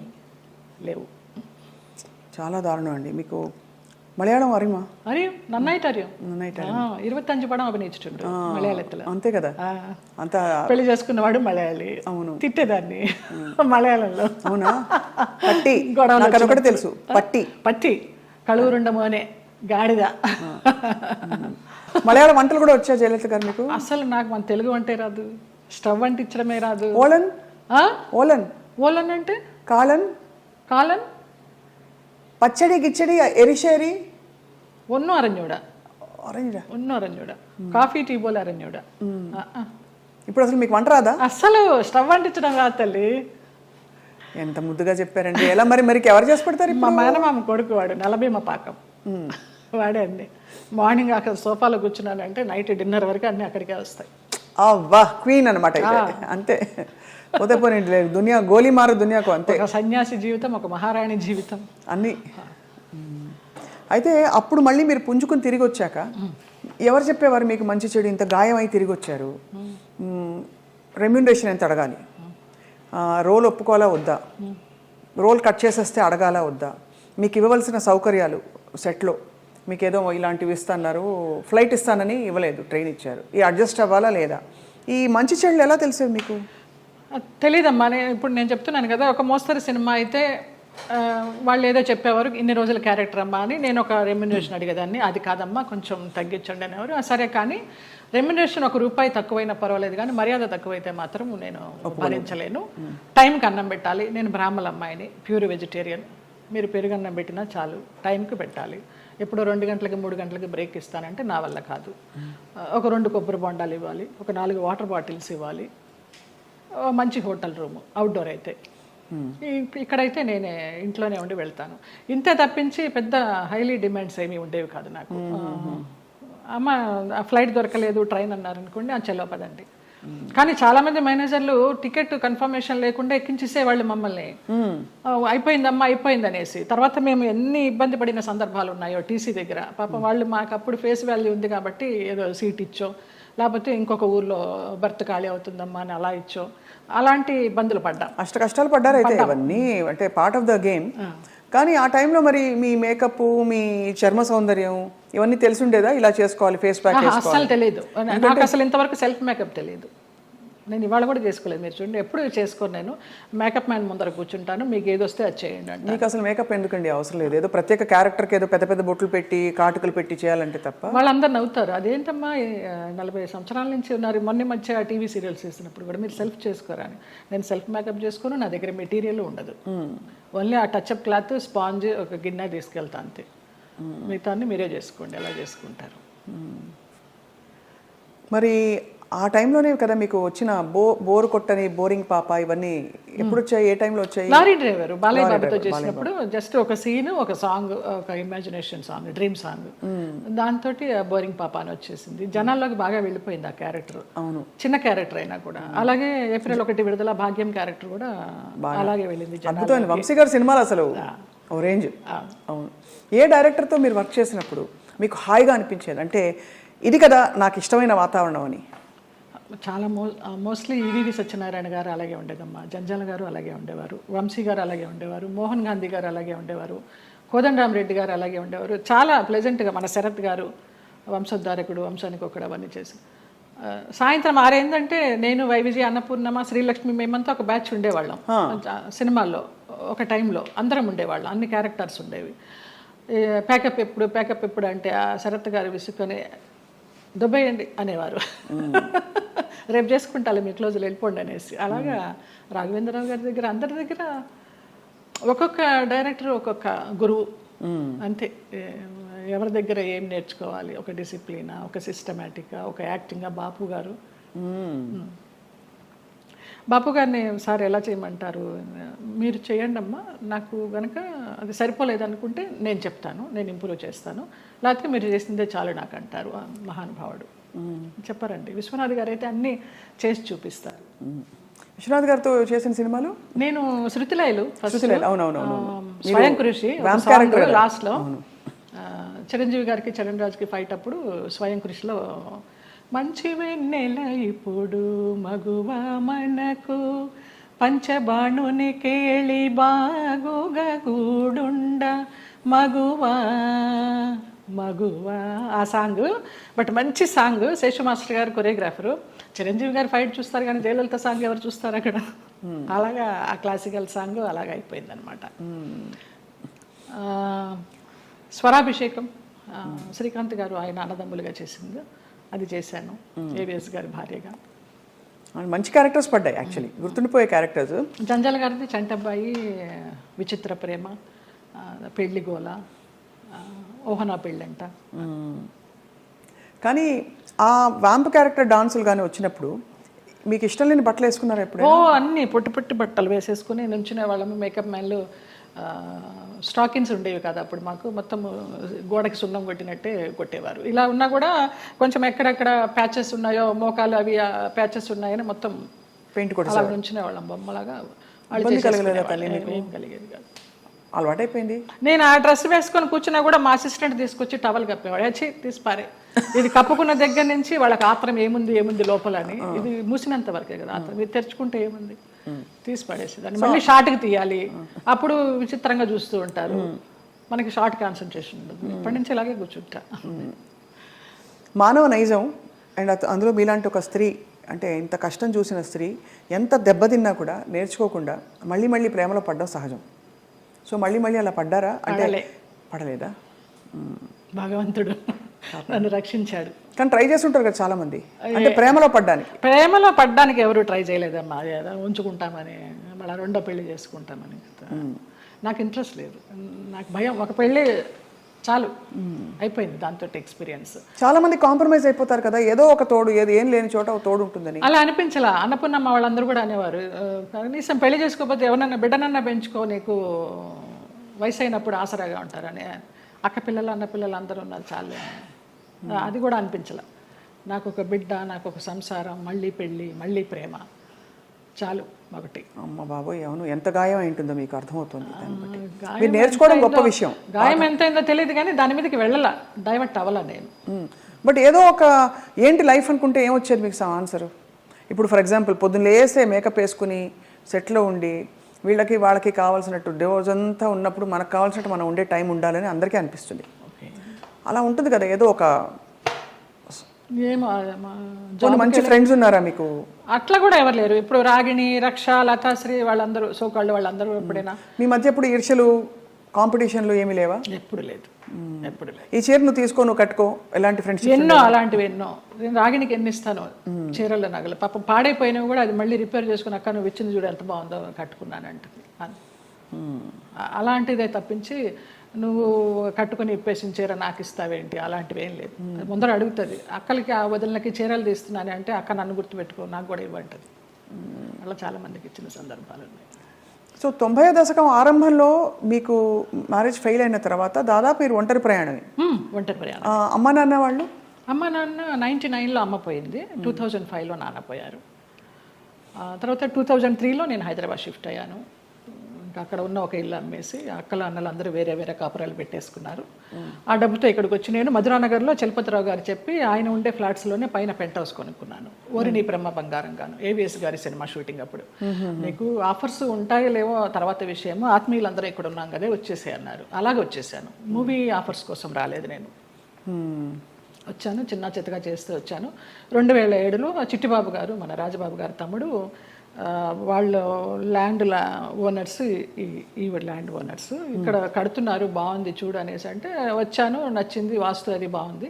లేవు. చాలా దారుణం అండి. మీకు മലയാളം അറിയുമോ? അറിയും, നന്നായിട്ട് അറിയും. നന്നായിട്ട് 25 പടം అభినయించుండు మలయాళത്തിൽ. అంతే కదా, అంత పెళ్లి చేసుకున్నవాడు మలయాళి. అవును, తిట్టేదాన్ని మలయాళంలో. అవునా? పట్టి గొడవలు నాకు అదొకటి తెలుసు, పట్టి పట్టి కళూరుండ మోనే గాడిద. మలయాళ వంటలు కూడా వచ్చా జయలలిత గారు మీకు? అసలు నాకు మన తెలుగు వంటే రాదు, స్టవ్ అంటించడమే రాదు. ఓలన్ ఓలన్ ఓలన్ అంటే కాలన్ కాలన్ പച്ചടി കിച്ചടി എരിശ്ശേരി ഒന്നും അറിഞ്ഞൂടാ. അറിഞ്ഞൂടാ? ഒന്നും അറിഞ്ഞൂടാ. కాఫీ టీ పోలే അറിഞ്ഞൂടാ. ఇప్పుడు అసలు మీకు వంట రాదా? అసలు స్టవ్ అంటించడం రాదు తల్లి. ఎంత ముద్దుగా చెప్పారండి. ఎలా మరి మరికి ఎవరు చేసి పెడతారు? మా మేనమామ కొడుకు వాడు, నలభీమ పాకం వాడే అండి. మార్నింగ్ అక్కడ సోఫాలో కూర్చున్నానంటే నైట్ డిన్నర్ వరకు అన్నీ అక్కడికే వస్తాయి. అవ్వా, క్వీన్ అనమాట అంతే. పోతే పోనీ దునియా గోలీ మారు దునియాకు అంతే. ఒక సన్యాసి జీవితం, ఒక మహారాణి జీవితం అన్నీ. అయితే అప్పుడు మళ్ళీ మీరు పుంజుకుని తిరిగి వచ్చాక ఎవరు చెప్పేవారు మీకు మంచి చెడు ఇంత గాయం అయి తిరిగి వచ్చారు, రెమ్యూనరేషన్ ఎంత అడగాలి, రోల్ ఒప్పుకోవాలా వద్దా, రోల్ కట్ చేసేస్తే అడగాలా వద్దా, మీకు ఇవ్వవలసిన సౌకర్యాలు సెట్లో మీకు ఏదో ఇలాంటివి ఇస్తున్నారు, ఫ్లైట్ ఇస్తానని ఇవ్వలేదు, ట్రైన్ ఇచ్చారు, ఈ అడ్జస్ట్ అవ్వాలా లేదా, ఈ మంచి చెడులు ఎలా తెలిసేవి మీకు? తెలీదమ్మా. ఇప్పుడు నేను చెప్తున్నాను కదా, ఒక మోస్తరు సినిమా అయితే వాళ్ళు ఏదో చెప్పేవారు, ఇన్ని రోజుల క్యారెక్టర్ అమ్మా అని. నేను ఒక రెమ్యునరేషన్ అడిగేదాన్ని, అది కాదమ్మా కొంచెం తగ్గించండి అనేవారు. సరే, కానీ రెమ్యునరేషన్ ₹1 తక్కువైనా పర్వాలేదు, కానీ మర్యాద తక్కువైతే మాత్రం నేను భరించలేను. టైంకి అన్నం పెట్టాలి. నేను బ్రాహ్మణ అమ్మాయిని, ప్యూర్ వెజిటేరియన్. మీరు పెరుగన్నం పెట్టినా చాలు, టైంకి పెట్టాలి. ఎప్పుడో 2 గంటలకి 3 గంటలకి బ్రేక్ ఇస్తానంటే నా వల్ల కాదు. ఒక 2 కొబ్బరి బొండాలు ఇవ్వాలి, ఒక 4 వాటర్ బాటిల్స్ ఇవ్వాలి, మంచి హోటల్ రూము, అవుట్డోర్ అయితే. ఇక్కడైతే నేనే ఇంట్లోనే ఉండి వెళ్తాను. ఇంతే తప్పించి పెద్ద హైలీ డిమాండ్స్ ఏమీ ఉండేవి కాదు నాకు. అమ్మ ఫ్లైట్ దొరకలేదు, ట్రైన్ అన్నారు అనుకోండి, ఆ చెల్లో పదండి. కానీ చాలామంది మేనేజర్లు టికెట్ కన్ఫర్మేషన్ లేకుండా ఎక్కించేసేవాళ్ళు మమ్మల్ని. అయిపోయిందమ్మా అయిపోయింది అనేసి. తర్వాత మేము ఎన్ని ఇబ్బంది పడిన సందర్భాలు ఉన్నాయో టీసీ దగ్గర. పాపం వాళ్ళు మాకు అప్పుడు ఫేస్ వాల్యూ ఉంది కాబట్టి ఏదో సీట్ ఇచ్చో, లేకపోతే ఇంకొక ఊర్లో బర్త్ ఖాళీ అవుతుందమ్మా అని అలా ఇచ్చో, అలాంటి ఇబ్బందులు పడ్డాం. అష్ట కష్టాలు పడ్డారు అయితే. ఇవన్నీ అంటే పార్ట్ ఆఫ్ ద గేమ్. కానీ ఆ టైంలో మరి మీ మేకప్, మీ చర్మ సౌందర్యం ఇవన్నీ తెలిసి ఉండేదా? ఇలా చేసుకోవాలి, ఫేస్ ప్యాక్ చేసుకోవాలి? అసలు తెలియదు నాకు. అసలు ఇంతవరకు సెల్ఫ్ మేకప్ తెలియదు. నేను ఇవాళ కూడా చేసుకోలేదు. మీరు చూడండి, ఎప్పుడు చేసుకోను. నేను మేకప్ మ్యాన్ ముందర కూర్చుంటాను, మీకు ఏది వస్తే అది చేయండి అంటే. మీకు అసలు మేకప్ ఎందుకండి అవసరం లేదు? ఏదో ప్రత్యేక క్యారెక్టర్కి ఏదో పెద్ద పెద్ద బొట్లు పెట్టి కాటుకలు పెట్టి చేయాలంటే తప్ప. వాళ్ళందరూ నవ్వుతారు, అదేంటమ్మా 40 సంవత్సరాల నుంచి ఉన్నారు, మొన్న మధ్య టీవీ సీరియల్స్ చేసినప్పుడు కూడా మీరు సెల్ఫ్ చేసుకోరని. నేను సెల్ఫ్ మేకప్ చేసుకోను, నా దగ్గర మెటీరియల్ ఉండదు. ఓన్లీ ఆ టచ్అప్ క్లాత్, స్పాంజ్, ఒక గిన్నె తీసుకెళ్తా అంతే. మిగతాన్ని మీరే చేసుకోండి, ఎలా చేసుకుంటారు. మరి ఆ టైంలోనే కదా మీకు వచ్చిన బోర్ కొట్టని, బోరింగ్ పాప, ఇవన్నీ ఎప్పుడు వచ్చాయి? ఏ టైంలో వచ్చాయి? లారీ డ్రైవర్ బాలయ్య బాబుతో చేసినప్పుడు జస్ట్ ఒక సీన్, ఒక సాంగ్, ఒక ఇమాజినేషన్ సాంగ్, డ్రీమ్ సాంగ్, దాంతో బోరింగ్ పాప అని వచ్చేసింది. జనాల్లోకి బాగా వెళ్ళిపోయింది ఆ క్యారెక్టర్. అవును, చిన్న క్యారెక్టర్ అయినా కూడా. అలాగే ఏప్రిల్ 1 విడుదల భాగ్యం క్యారెక్టర్ కూడా అలాగే వెళ్ళింది. అద్భుతమైన వంశీ గారి సినిమాలు అసలు ఓ రేంజ్. అవును. ఏ డైరెక్టర్తో మీరు వర్క్ చేసినప్పుడు మీకు హాయిగా అనిపించేది, అంటే ఇది కదా నాకు ఇష్టమైన వాతావరణం అని? చాలా మోస్ట్లీ ఈవీవి సత్యనారాయణ గారు అలాగే ఉండేదమ్మా, జంజాల గారు అలాగే ఉండేవారు, వంశీ గారు అలాగే ఉండేవారు, మోహన్ గాంధీ గారు అలాగే ఉండేవారు, కోదండరామరెడ్డి గారు అలాగే ఉండేవారు. చాలా ప్లెజెంట్గా. మన శరత్ గారు వంశోద్ధారకుడు, వంశానికి ఒకడు, అవన్నీ చేసి సాయంత్రం 6 అయిందంటే నేను, వైవిజయ, అన్నపూర్ణమ్మ, శ్రీలక్ష్మి, మేమంతా ఒక బ్యాచ్ ఉండేవాళ్ళం సినిమాల్లో. ఒక టైంలో అందరం ఉండేవాళ్ళం, అన్ని క్యారెక్టర్స్ ఉండేవి. ప్యాకప్ ఎప్పుడు అంటే ఆ శరత్ గారు విసుకొని దుబ్బేయండి అనేవారు. రేపు చేసుకుంటాలి, మీ క్లోజులు వెళ్ళిపోండి అనేసి. అలాగా రాఘవేంద్రరావు గారి దగ్గర, అందరి దగ్గర ఒక్కొక్క డైరెక్టర్ ఒక్కొక్క గురువు అంతే. ఎవరి దగ్గర ఏం నేర్చుకోవాలి, ఒక డిసిప్లినా, ఒక సిస్టమేటిక్గా, ఒక యాక్టింగ్గా. బాపు గారిని సార్ ఎలా చేయమంటారు, మీరు చేయండి అమ్మా, నాకు కనుక అది సరిపోలేదు అనుకుంటే నేను చెప్తాను, నేను ఇంప్రూవ్ చేస్తాను, లేకపోతే మీరు చేసిందే చాలు నాకు అంటారు. మహానుభావుడు చెప్పారండి. విశ్వనాథ్ గారు అయితే అన్నీ చేసి చూపిస్తారు. విశ్వనాథ్ గారితో చేసిన సినిమాలు నేను శృతిలయలు, అవునవును, స్వయం కృషి లాస్ట్లో, చిరంజీవి గారికి చరణ్ రాజ్కి ఫైట్ అప్పుడు స్వయం కృషిలో మంచి వెన్నెల ఇప్పుడు మగువ మనకు పంచబాణుని కేళి బాగుగా గూడుండ మగువా మగువా ఆ సాంగ్. బట్ మంచి సాంగ్. శేషు మాస్టర్ గారు కొరియోగ్రాఫరు. చిరంజీవి గారు ఫైట్ చూస్తారు కానీ జయలలిత సాంగ్ ఎవరు చూస్తారు అక్కడ? అలాగా ఆ క్లాసికల్ సాంగ్ అలాగ అయిపోయిందనమాట. స్వరాభిషేకం శ్రీకాంత్ గారు ఆయన అన్నదమ్ములుగా చేసింది, అది చేశాను ఏవిఎస్ గారి భార్యగా. మంచి క్యారెక్టర్స్ పడ్డాయి యాక్చువల్లీ, గుర్తుండిపోయే క్యారెక్టర్స్. జంజాల గారిది చంటబ్బాయి, విచిత్ర ప్రేమ, పెళ్లి గోల, ఓహనా పెళ్ళంట. కానీ ఆ వ్యాంప్ క్యారెక్టర్ డాన్సులు కానీ వచ్చినప్పుడు మీకు ఇష్టం లేని బట్టలు వేసుకున్నారు ఎప్పుడు? అన్నీ పొట్టి పొట్టి బట్టలు వేసేసుకుని నుంచునే వాళ్ళము. మేకప్ మ్యాన్లు స్టాకిన్స్ ఉండేవి కదా అప్పుడు మాకు, మొత్తం గోడకి సున్నం కొట్టినట్టే కొట్టేవారు. ఇలా ఉన్నా కూడా కొంచెం ఎక్కడెక్కడ ప్యాచెస్ ఉన్నాయో, మోకాలు అవి ప్యాచెస్ ఉన్నాయని మొత్తం పెయింట్ కూడా అలా నుంచునే వాళ్ళం బొమ్మలాగా. ఏం కలిగేది కాదు, అలవాటైపోయింది. నేను ఆ డ్రెస్ వేసుకొని కూర్చున్నా కూడా మా అసిస్టెంట్ తీసుకొచ్చి టవల్ కప్పేవాడు. వచ్చి తీసిపారే, ఇది కప్పుకున్న దగ్గర నుంచి వాళ్ళకి ఆత్రం ఏముంది లోపల అని. ఇది మూసినంత వరకే కదా ఆత్రం, ఇది తెరుచుకుంటే ఏముంది, తీసి పడేసేదాన్ని. మళ్ళీ షార్ట్కి తీయాలి, అప్పుడు విచిత్రంగా చూస్తూ ఉంటారు. మనకి షార్ట్ కాన్సన్ట్రేషన్ ఉండదు. ఇప్పటి నుంచి ఇలాగే కూర్చుంటా. మానవ నైజం అండ్ అందులో మీలాంటి ఒక స్త్రీ, అంటే ఇంత కష్టం చూసిన స్త్రీ ఎంత దెబ్బతిన్నా కూడా నేర్చుకోకుండా మళ్ళీ మళ్ళీ ప్రేమలో పడడం సహజం. సో మళ్ళీ అలా పడ్డారా? అంటే పడలేదా? భగవంతుడు నన్ను రక్షించాడు. కానీ ట్రై చేస్తుంటారు కదా చాలా మంది, అంటే ప్రేమలో పడ్డానికి ఎవరు ట్రై చేయలేదమ్మా. ఉంచుకుంటామని, మళ్ళీ రెండో పెళ్లి చేసుకుంటామని. నాకు ఇంట్రెస్ట్ లేదు, నాకు భయం. ఒక పెళ్ళి చాలు, అయిపోయింది దాంతో ఎక్స్పీరియన్స్. చాలా మంది కాంప్రమైజ్ అయిపోతారు కదా, ఏదో ఒక తోడు, ఏం లేని చోట ఒక తోడు ఉంటుందని. అలా అనిపించలా. అన్నపూర్ణమ్మ వాళ్ళందరూ కూడా అనేవారు, కనీసం పెళ్లి చేసుకోకపోతే ఎవరన్నా బిడ్డనన్నా పెంచుకో, నీకు వయసు అయినప్పుడు ఆసరాగా ఉంటారని. అక్క పిల్లలు అన్న పిల్లలు అందరూ ఉన్నారు చాలు. అది కూడా అనిపించలే. నాకు ఒక బిడ్డ, నాకు ఒక సంసారం, మళ్ళీ పెళ్ళి, మళ్ళీ ప్రేమ చాలు ఒకటి. అమ్మ బాబోయ్, అవును, ఎంత గాయం అయింటుందో మీకు అర్థమవుతుంది. మీరు నేర్చుకోవడం గొప్ప విషయం. గాయం ఎంతైందో తెలియదు కానీ దాని మీదకి వెళ్ళాల, డైవర్ట్ అవ్వాల నేను. బట్ ఏదో ఒక ఏంటి లైఫ్ అనుకుంటే ఏమొచ్చేది మీకు ఆన్సర్? ఇప్పుడు ఫర్ ఎగ్జాంపుల్ పొద్దున్న లేస్తే మేకప్ వేసుకుని సెట్లో ఉండి వాళ్ళకి కావాల్సినట్టు రోజంతా ఉన్నప్పుడు మనకు కావాల్సినట్టు మనం ఉండే టైం ఉండాలని అందరికీ అనిపిస్తుంది. అలా ఉంటుంది కదా, ఏదో ఒక మంచి ఫ్రెండ్స్ ఉన్నారా మీకు? అట్లా కూడా ఎవరు లేరు. ఇప్పుడు రాగిణి, రక్ష, లతాశ్రీ వాళ్ళందరూ సోకాళ్ళు వాళ్ళందరూ ఎప్పుడైనా మీ మధ్య ఎప్పుడు ఈర్ష్యలు, కాంపిటీషన్లు ఏమీ లేవా? ఎప్పుడు లేదు, ఎప్పుడు లేదు. ఈ చీర నువ్వు తీసుకో, నువ్వు కట్టుకో, ఎలాంటి ఫ్రెండ్స్? ఎన్నో అలాంటివి ఎన్నో. నేను రాగిణికి ఎన్ని ఇస్తాను చీరల నగలు. పాప పాడైపోయినవి కూడా అది మళ్ళీ రిపేర్ చేసుకుని, అక్క నువ్వు ఇచ్చింది చూడు ఎంత బాగుందో, కట్టుకున్నాను అంటుంది. అలాంటిదే తప్పించి నువ్వు కట్టుకుని ఇప్పేసిన చీర నాకు ఇస్తావేంటి, అలాంటివి ఏం లేదు. ముందర అడుగుతుంది, అక్కలకి ఆ వదిలినకి చీరలు తీస్తున్నాను అంటే అక్క నన్ను గుర్తుపెట్టుకో, నాకు కూడా ఇవ్వంటుంది. అలా చాలామందికి ఇచ్చిన సందర్భాలు ఉన్నాయి. సో 90వ దశకం ఆరంభంలో మీకు మ్యారేజ్ ఫెయిల్ అయిన తర్వాత దాదాపు మీరు ఒంటరి ప్రయాణమే. ఒంటరి ప్రయాణం. అమ్మ నాన్న వాళ్ళు? అమ్మ నాన్న 99లో అమ్మ పోయింది, 2005లో నాన్న పోయారు. తర్వాత 2003లో నేను హైదరాబాద్ షిఫ్ట్ అయ్యాను. అక్కడ ఉన్న ఒక ఇల్లు అమ్మేసి అక్కల అన్నలు అందరూ వేరే వేరే కాపురాలు పెట్టేసుకున్నారు. ఆ డబ్బుతో ఇక్కడికి వచ్చి నేను మధురానగర్లో చలపతిరావు గారు చెప్పి ఆయన ఉండే ఫ్లాట్స్లోనే పైన పెంట్ హౌస్ కొనుక్కున్నాను. ఓరిని బ్రహ్మ బంగారంగాను, ఏవిఎస్ గారి సినిమా షూటింగ్ అప్పుడు. నీకు ఆఫర్స్ ఉంటాయో లేవో తర్వాత విషయము, ఆత్మీయులందరూ ఇక్కడ ఉన్నాం కదా వచ్చేసే అన్నారు. అలాగే వచ్చేసాను. మూవీ ఆఫర్స్ కోసం రాలేదు నేను, వచ్చాను చిన్న చిత్తగా చేస్తూ వచ్చాను. 2007లో చిట్టిబాబు గారు, మన రాజబాబు గారు తమ్ముడు, వాళ్ళు ల్యాండ్ ఓనర్స్, ఈ ల్యాండ్ ఓనర్స్ ఇక్కడ కడుతున్నారు, బాగుంది చూడు అనేసి అంటే వచ్చాను, నచ్చింది, వాస్తు అది బాగుంది,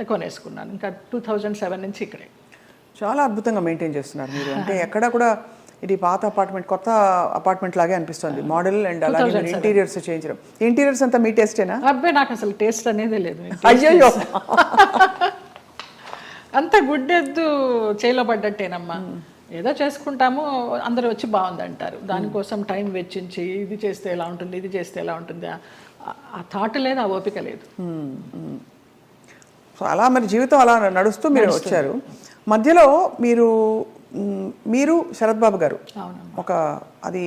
కొనేసుకున్నాను. ఇంకా 2007 నుంచి ఇక్కడే. చాలా అద్భుతంగా మెయింటైన్ చేస్తున్నారు మీరు. అంటే ఎక్కడ కూడా ఇది పాత అపార్ట్మెంట్ కొత్త అపార్ట్మెంట్ లాగే అనిపిస్తుంది, మోడల్ అండ్ అలాగే ఇంటీరియర్స్ చేయించడం. ఇంటీరియర్స్ అంతా మీ టేస్టేనా? అబ్బాయి నాకు అసలు టేస్ట్ అనేదే లేదు. అయ్యో, అంత గుడ్డెద్దు చేయలో పడ్డట్టేనమ్మా. ఏదో చేసుకుంటాము, అందరూ వచ్చి బాగుంది అంటారు. దానికోసం టైం వెచ్చించి ఇది చేస్తే ఎలా ఉంటుంది, ఇది చేస్తే ఎలా ఉంటుంది, ఆ థాట్ లేదు, ఆ ఓపిక లేదు. సో అలా మరి జీవితం అలా నడుస్తూ మీరు వచ్చారు. మధ్యలో మీరు శరత్ బాబు గారు ఒక అది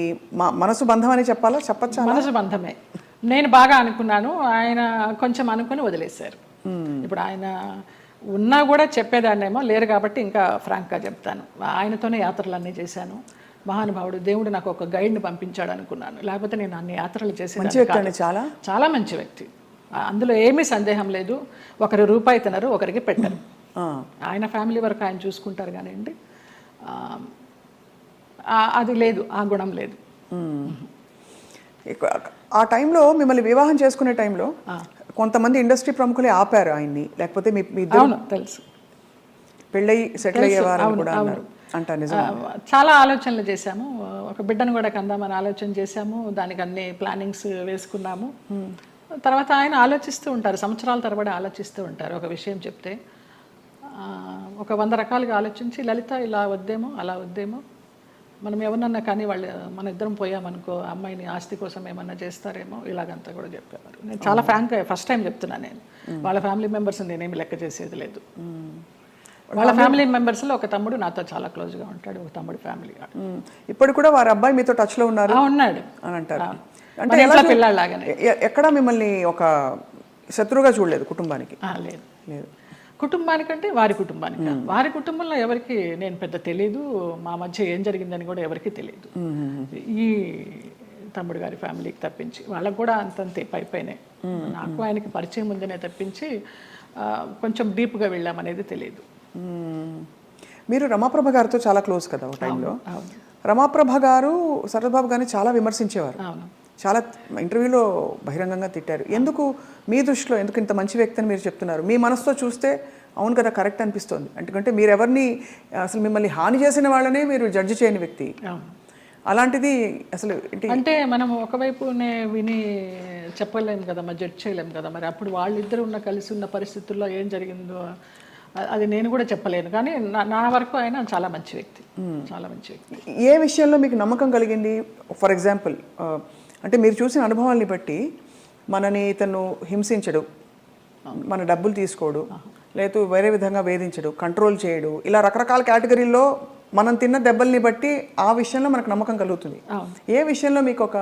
మనసు బంధం అని చెప్పచ్చా? మనసు బంధమే. నేను బాగా అనుకున్నాను, ఆయన కొంచెం అనుకుని వదిలేశారు. ఇప్పుడు ఆయన ఉన్నా కూడా చెప్పేదాన్నేమో, లేరు కాబట్టి ఇంకా ఫ్రాంక్గా చెప్తాను. ఆయనతోనే యాత్రలన్నీ చేశాను. మహానుభావుడు, దేవుడు నాకు ఒక గైడ్ని పంపించాడు అనుకున్నాను. లేకపోతే నేను అన్ని యాత్రలు మంచి చేసి వ్యక్తి అండి చాలా. చాలా మంచి వ్యక్తి, అందులో ఏమీ సందేహం లేదు. ఒకరు రూపాయి తినరు, ఒకరికి పెట్టరు. ఆయన ఫ్యామిలీ వరకు ఆయన చూసుకుంటారు కానివ్వండి, అది లేదు, ఆ గుణం లేదు. ఆ టైంలో మిమ్మల్ని వివాహం చేసుకునే టైంలో కొంతమంది ఇండస్ట్రీ ప్రముఖులే ఆపారు ఆయన్ని, లేకపోతే మీ అవును తెలుసు, పెళ్ళయి సెటిల్ అయ్యేవారు కూడా అన్నారు అంట. నిజం. చాలా ఆలోచనలు చేశాము, ఒక బిడ్డను కూడా కందామని ఆలోచన చేశాము, దానికి అన్ని ప్లానింగ్స్ వేసుకున్నాము. తర్వాత ఆయన ఆలోచిస్తూ ఉంటారు, సంవత్సరాల తరబడి ఆలోచిస్తూ ఉంటారు. ఒక విషయం చెప్తే ఒక 100 రకాలుగా ఆలోచించి, లలిత ఇలా వద్దేమో అలా వద్దేమో, మనం ఎవరినన్నా కానీ వాళ్ళు మన ఇద్దరం పోయామనుకో అమ్మాయిని ఆస్తి కోసం ఏమన్నా చేస్తారేమో, ఇలాగంతా కూడా చెప్పేవారు. నేను చాలా ఫ్రాంక్గా ఫస్ట్ టైం చెప్తున్నాను, నేను వాళ్ళ ఫ్యామిలీ మెంబర్స్ నేనేమి లెక్క చేసేది లేదు. వాళ్ళ ఫ్యామిలీ మెంబర్స్లో ఒక తమ్ముడు నాతో చాలా క్లోజ్గా ఉంటాడు, ఒక తమ్ముడు ఫ్యామిలీ. ఇప్పుడు కూడా వారి అబ్బాయి మీతో టచ్లో ఉన్నారు ఉన్నాడు అని అంటారు. అంటే పిల్లలాగానే ఎక్కడ మిమ్మల్ని ఒక శత్రువుగా చూడలేదు కుటుంబానికి? లేదు లేదు, కుటుంబానికంటే వారి కుటుంబానికి. వారి కుటుంబంలో ఎవరికి నేను పెద్ద తెలీదు, మా మధ్య ఏం జరిగిందని కూడా ఎవరికి తెలియదు. ఈ తమ్ముడు గారి ఫ్యామిలీకి తప్పించి వాళ్ళకు కూడా అంతంతే పైపైనే, నాకు ఆయనకి పరిచయం ఉందనే తప్పించి కొంచెం డీప్గా వెళ్ళామనేది తెలియదు. మీరు రమాప్రభ గారితో చాలా క్లోజ్ కదా ఒక టైంలో. రమాప్రభ గారు శరత్బాబు గారిని చాలా విమర్శించేవారు, చాలా ఇంటర్వ్యూలో బహిరంగంగా తిట్టారు. ఎందుకు మీ దృష్టిలో ఎందుకు ఇంత మంచి వ్యక్తి అని మీరు చెప్తున్నారు? మీ మనసుతో చూస్తే అవును కదా కరెక్ట్ అనిపిస్తుంది, ఎందుకంటే మీరు ఎవరిని అసలు మిమ్మల్ని హాని చేసిన వాళ్ళనే మీరు జడ్జి చేయని వ్యక్తి. అలాంటిది అసలు అంటే మనం ఒకవైపునే విని చెప్పలేము కదా, మరి జడ్జ్ చేయలేము కదా. మరి అప్పుడు వాళ్ళిద్దరు కలిసి ఉన్న పరిస్థితుల్లో ఏం జరిగిందో అది నేను కూడా చెప్పలేను. కానీ నా వరకు ఆయన చాలా మంచి వ్యక్తి, చాలా మంచి వ్యక్తి. ఏ విషయంలో మీకు నమ్మకం కలిగింది? ఫర్ ఎగ్జాంపుల్, అంటే మీరు చూసిన అనుభవాల్ని బట్టి మనని ఇతను హింసించడు, మన డబ్బులు తీసుకోడు, లేదు వేరే విధంగా వేధించడు, కంట్రోల్ చేయడు, ఇలా రకరకాల కేటగిరీల్లో మనం తిన్న దెబ్బల్ని బట్టి ఆ విషయంలో మనకు నమ్మకం కలుగుతుంది. ఏ విషయంలో మీకు ఒక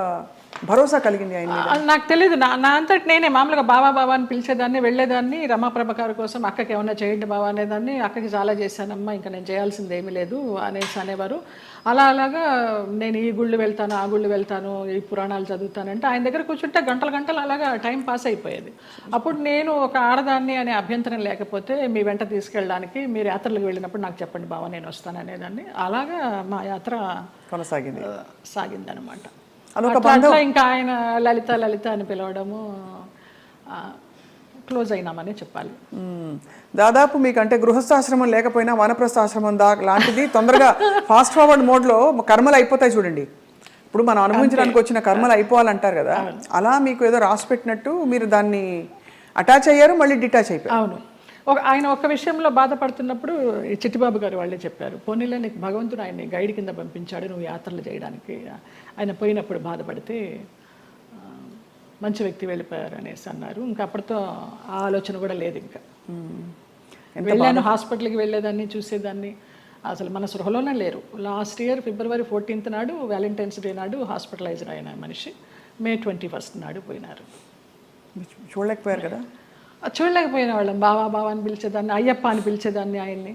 భరోసా కలిగింది ఆయన? నాకు తెలియదు, నా అంతటి నేనే మామూలుగా బావా బావా అని పిలిచేదాన్ని, వెళ్ళేదాన్ని. రమాప్రభ గారి కోసం అక్కకి ఏమన్నా చేయండి బావా అనేదాన్ని. అక్కకి చాలా చేశానమ్మా, ఇంకా నేను చేయాల్సింది ఏమీ లేదు అనేసి అనేవారు. అలాగా నేను ఈ గుళ్ళు వెళ్తాను, ఆ గుళ్ళు వెళ్తాను, ఈ పురాణాలు చదువుతానంటే ఆయన దగ్గర కూర్చుంటే గంటలు గంటలు అలాగా టైం పాస్ అయిపోయేది. అప్పుడు నేను ఒక ఆడదాన్ని అనే అభ్యంతరం లేకపోతే మీ వెంట తీసుకెళ్ళడానికి, మీరు యాత్రలకు వెళ్ళినప్పుడు నాకు చెప్పండి బావా నేను వస్తాను అనేదాన్ని. అలాగా మా యాత్ర సాగిందనమాట. అట్లా ఇంకా ఆయన లలిత లలిత అని పిలవడము, క్లోజ్ అయినామని చెప్పాలి. దాదాపు మీకు అంటే గృహస్థాశ్రమం లేకపోయినా వానప్రస్థాశ్రమం లాంటిది తొందరగా ఫాస్ట్ ఫార్వర్డ్ మోడ్లో కర్మలు అయిపోతాయి చూడండి. ఇప్పుడు మనం అనుభవించడానికి వచ్చిన కర్మలు అయిపోవాలంటారు కదా, అలా మీకు ఏదో రాసి పెట్టినట్టు మీరు దాన్ని అటాచ్ అయ్యారు, మళ్ళీ డిటాచ్ అయిపోయారు. అవును, ఆయన ఒక విషయంలో బాధపడుతున్నప్పుడు చిట్టిబాబు గారు వాళ్ళే చెప్పారు, పోనీలే నీకు భగవంతుడు ఆయన్ని గైడ్ కింద పంపించాడు నువ్వు యాత్రలు చేయడానికి. ఆయన పోయినప్పుడు బాధపడితే మంచి వ్యక్తి వెళ్ళిపోయారు అనేసి అన్నారు. ఇంకా అప్పటితో ఆ ఆలోచన కూడా లేదు. ఇంకా వెళ్ళాను, హాస్పిటల్కి వెళ్ళేదాన్ని, చూసేదాన్ని, అసలు మన సృహలోనే లేరు. లాస్ట్ ఇయర్ February 14th నాడు, వ్యాలంటైన్స్ డే నాడు హాస్పిటలైజ్డ్ అయిన మనిషి May 21st నాడు పోయినారు. చూడలేకపోయారు కదా? చూడలేకపోయిన వాళ్ళం. బావా బావా అని పిలిచేదాన్ని, అయ్యప్ప అని పిలిచేదాన్ని ఆయన్ని.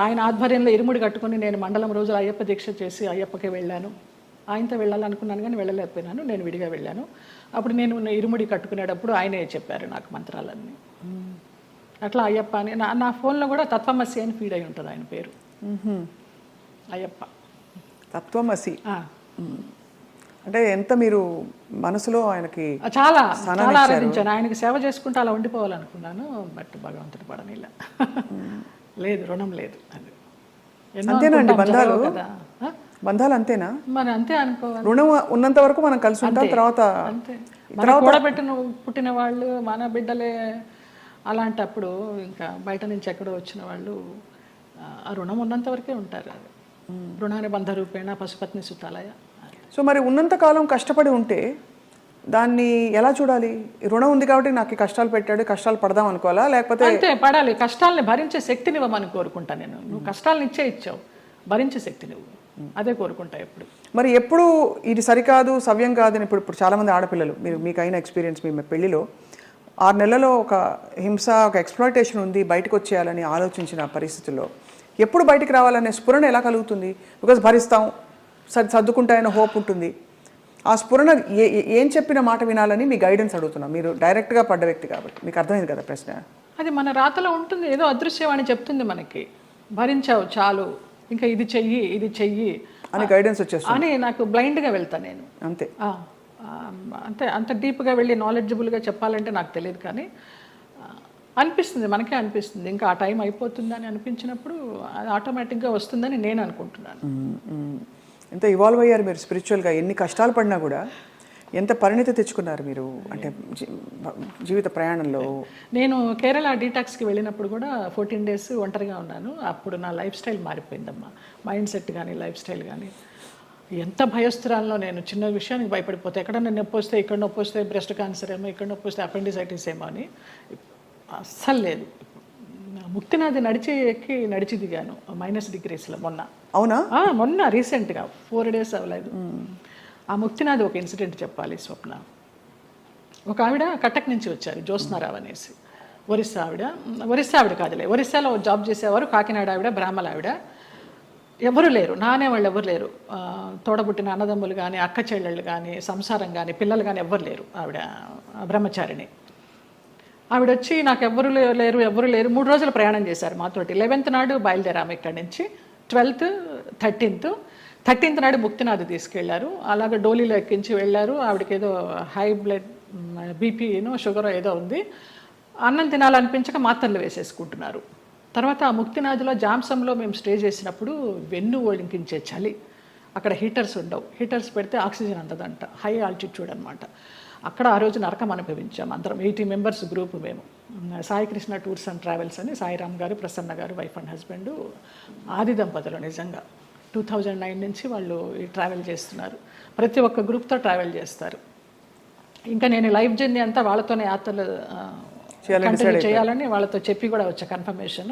ఆయన ఆధ్వర్యంలో ఇరుముడి కట్టుకుని నేను మండలం రోజులు అయ్యప్ప దీక్ష చేసి అయ్యప్పకే వెళ్ళాను. ఆయనతో వెళ్ళాలనుకున్నాను కానీ వెళ్ళలేకపోయినాను, నేను విడిగా వెళ్ళాను. అప్పుడు నేను ఇరుముడి కట్టుకునేటప్పుడు ఆయనే చెప్పారు నాకు మంత్రాలన్నీ. అట్లా అయ్యప్ప అని నా ఫోన్లో కూడా తత్వమసి అని ఫీడ్ అయి ఉంటుంది ఆయన పేరు, అయ్యప్ప తత్వమసి. అంటే ఎంత మీరు మనసులో ఆయనకి చాలా చాలా ఆరాధించాను, ఆయనకి సేవ చేసుకుంటూ అలా ఉండిపోవాలనుకున్నాను. బట్ భగవంతుడు పడనిలా, లేదు రుణం లేదు. అది అంతేనండి బంధాలు, బంధాలు అంతేనా? మరి అంతే అనుకోవాలి. రుణం ఉన్నంత వరకు మనం కలిసి ఉంటాం, తర్వాత అంతే. కూడబెట్టిన పుట్టిన వాళ్ళు మన బిడ్డలే. అలాంటప్పుడు ఇంకా బయట నుంచి ఎక్కడో వచ్చిన వాళ్ళు ఆ రుణం ఉన్నంత వరకే ఉంటారు. అది రుణాన్ని బంధ రూపేణ పశుపత్ని సుతాలయ. సో మరి ఉన్నంతకాలం కష్టపడి ఉంటే దాన్ని ఎలా చూడాలి? రుణం ఉంది కాబట్టి నాకు కష్టాలు పెట్టాడు, కష్టాలు పడదాం అనుకోవాలా? లేకపోతే అంతే పడాలి. కష్టాలని భరించే శక్తిని ఇవ్వమని కోరుకుంటా నేను. నువ్వు కష్టాలను ఇచ్చావు, భరించే శక్తి నువ్వు, అదే కోరుకుంటా ఎప్పుడు. మరి ఎప్పుడు ఇది సరికాదు, సవ్యం కాదని ఇప్పుడు చాలామంది ఆడపిల్లలు, మీకు అయిన ఎక్స్పీరియన్స్, మీ పెళ్లిలో 6 నెలలలో ఒక హింస, ఒక ఎక్స్‌ప్లాయిటేషన్ ఉంది, బయటకు వచ్చేయాలని ఆలోచించిన పరిస్థితుల్లో ఎప్పుడు బయటికి రావాలనే స్ఫురణ ఎలా కలుగుతుంది? బికాజ్ భరిస్తాం, సర్దుకుంటాయన్న హోప్ ఉంటుంది. ఆ స్ఫురణ ఏం చెప్పిన మాట వినాలని మీ గైడెన్స్ అడుగుతున్నా. మీరు డైరెక్ట్గా పడ్డ వ్యక్తి కాబట్టి మీకు అర్థమైంది కదా ప్రశ్న. అది మన రాతలో ఉంటుంది, ఏదో అదృశ్యవాణి చెప్తుంది మనకి, భరించావు చాలు, ఇంకా ఇది చెయ్యి అని గైడెన్స్ వచ్చేస్తుంది అని. నాకు బ్లైండ్గా వెళ్తాను నేను అంతే. అంతే, అంత డీప్గా వెళ్ళి నాలెడ్జబుల్గా చెప్పాలంటే నాకు తెలియదు, కానీ అనిపిస్తుంది, మనకే అనిపిస్తుంది ఇంకా ఆ టైం అయిపోతుందని అనిపించినప్పుడు అది ఆటోమేటిక్గా వస్తుందని నేను అనుకుంటున్నాను. ఎంత ఇవాల్వ్ అయ్యారు మీరు స్పిరిచువల్గా, ఎన్ని కష్టాలు పడినా కూడా ఎంత పరిణితి తెచ్చుకున్నారు మీరు అంటే జీవిత ప్రయాణంలో. నేను కేరళ డీటాక్స్కి వెళ్ళినప్పుడు కూడా 14 days ఒంటరిగా ఉన్నాను. అప్పుడు నా లైఫ్ స్టైల్ మారిపోయిందమ్మా, మైండ్ సెట్ కానీ లైఫ్ స్టైల్ కానీ. ఎంత భయస్థురాల్లో నేను, చిన్న విషయానికి భయపడిపోతే, ఎక్కడన్నా నొప్పి వస్తే, ఇక్కడ నొప్పి వస్తే బ్రెస్ట్ క్యాన్సర్ ఏమో, ఇక్కడ నొప్పి వస్తే అపెండిసైటిస్ ఏమో అని అస్సలు లేదు. ముక్తినాథ్ నడిచి దిగాను -degreesలో మొన్న. అవునా? మొన్న రీసెంట్గా 4 days అవ్వలేదు. ఆ ముక్తినాథ్ ఒక ఇన్సిడెంట్ చెప్పాలి స్వప్న. ఒక ఆవిడ కటక్ నుంచి వచ్చారు, జ్యోత్స్నారావు అనేసి, ఒరిస్సా ఆవిడ కాదులే, ఒరిస్సాలో జాబ్ చేసేవారు, కాకినాడ ఆవిడ, బ్రాహ్మణ ఆవిడ. ఎవరు లేరు, నానే వాళ్ళు ఎవరు లేరు, తోడబుట్టిన అన్నదమ్ములు కానీ, అక్క చెల్లెళ్ళు కానీ, సంసారం కానీ, పిల్లలు కానీ ఎవ్వరు లేరు. ఆవిడ బ్రహ్మచారిణి. ఆవిడ వచ్చి నాకు ఎవరు లేరు 3 రోజులు ప్రయాణం చేశారు మాతోటి. 11th నాడు బయలుదేరాము ఇక్కడి నుంచి, 12th 13th నాడు ముక్తినాథ్ తీసుకెళ్లారు. అలాగే డోలీలో ఎక్కించి వెళ్ళారు. ఆవిడకి ఏదో హై బ్లడ్ బీపీనో షుగర్ ఏదో ఉంది. అన్నం తినాలనిపించక మాత్రలు వేసేసుకుంటున్నారు. తర్వాత ఆ ముక్తినాథ్లో జామ్సంలో మేము స్టే చేసినప్పుడు వెన్ను వణికించే చలి, అక్కడ హీటర్స్ ఉండవు, హీటర్స్ పెడితే ఆక్సిజన్ అందదంట, హై ఆల్టిట్యూడ్ అనమాట. అక్కడ ఆ రోజు నరకం అనుభవించాం అందరం, 80 members గ్రూప్ మేము. Sai Krishna tours and travels అని సాయిరామ్ గారు, ప్రసన్న గారు, వైఫ్ అండ్ హస్బెండ్, ఆది దంపతులు. నిజంగా 2009 నుంచి వాళ్ళు ఈ ట్రావెల్ చేస్తున్నారు. ప్రతి ఒక్క గ్రూప్తో ట్రావెల్ చేస్తారు. ఇంకా నేను లైఫ్ జర్నీ అంతా వాళ్ళతోనే యాత్రలు కంటిన్యూ చేయాలని వాళ్ళతో చెప్పి కూడా వచ్చా కన్ఫర్మేషన్.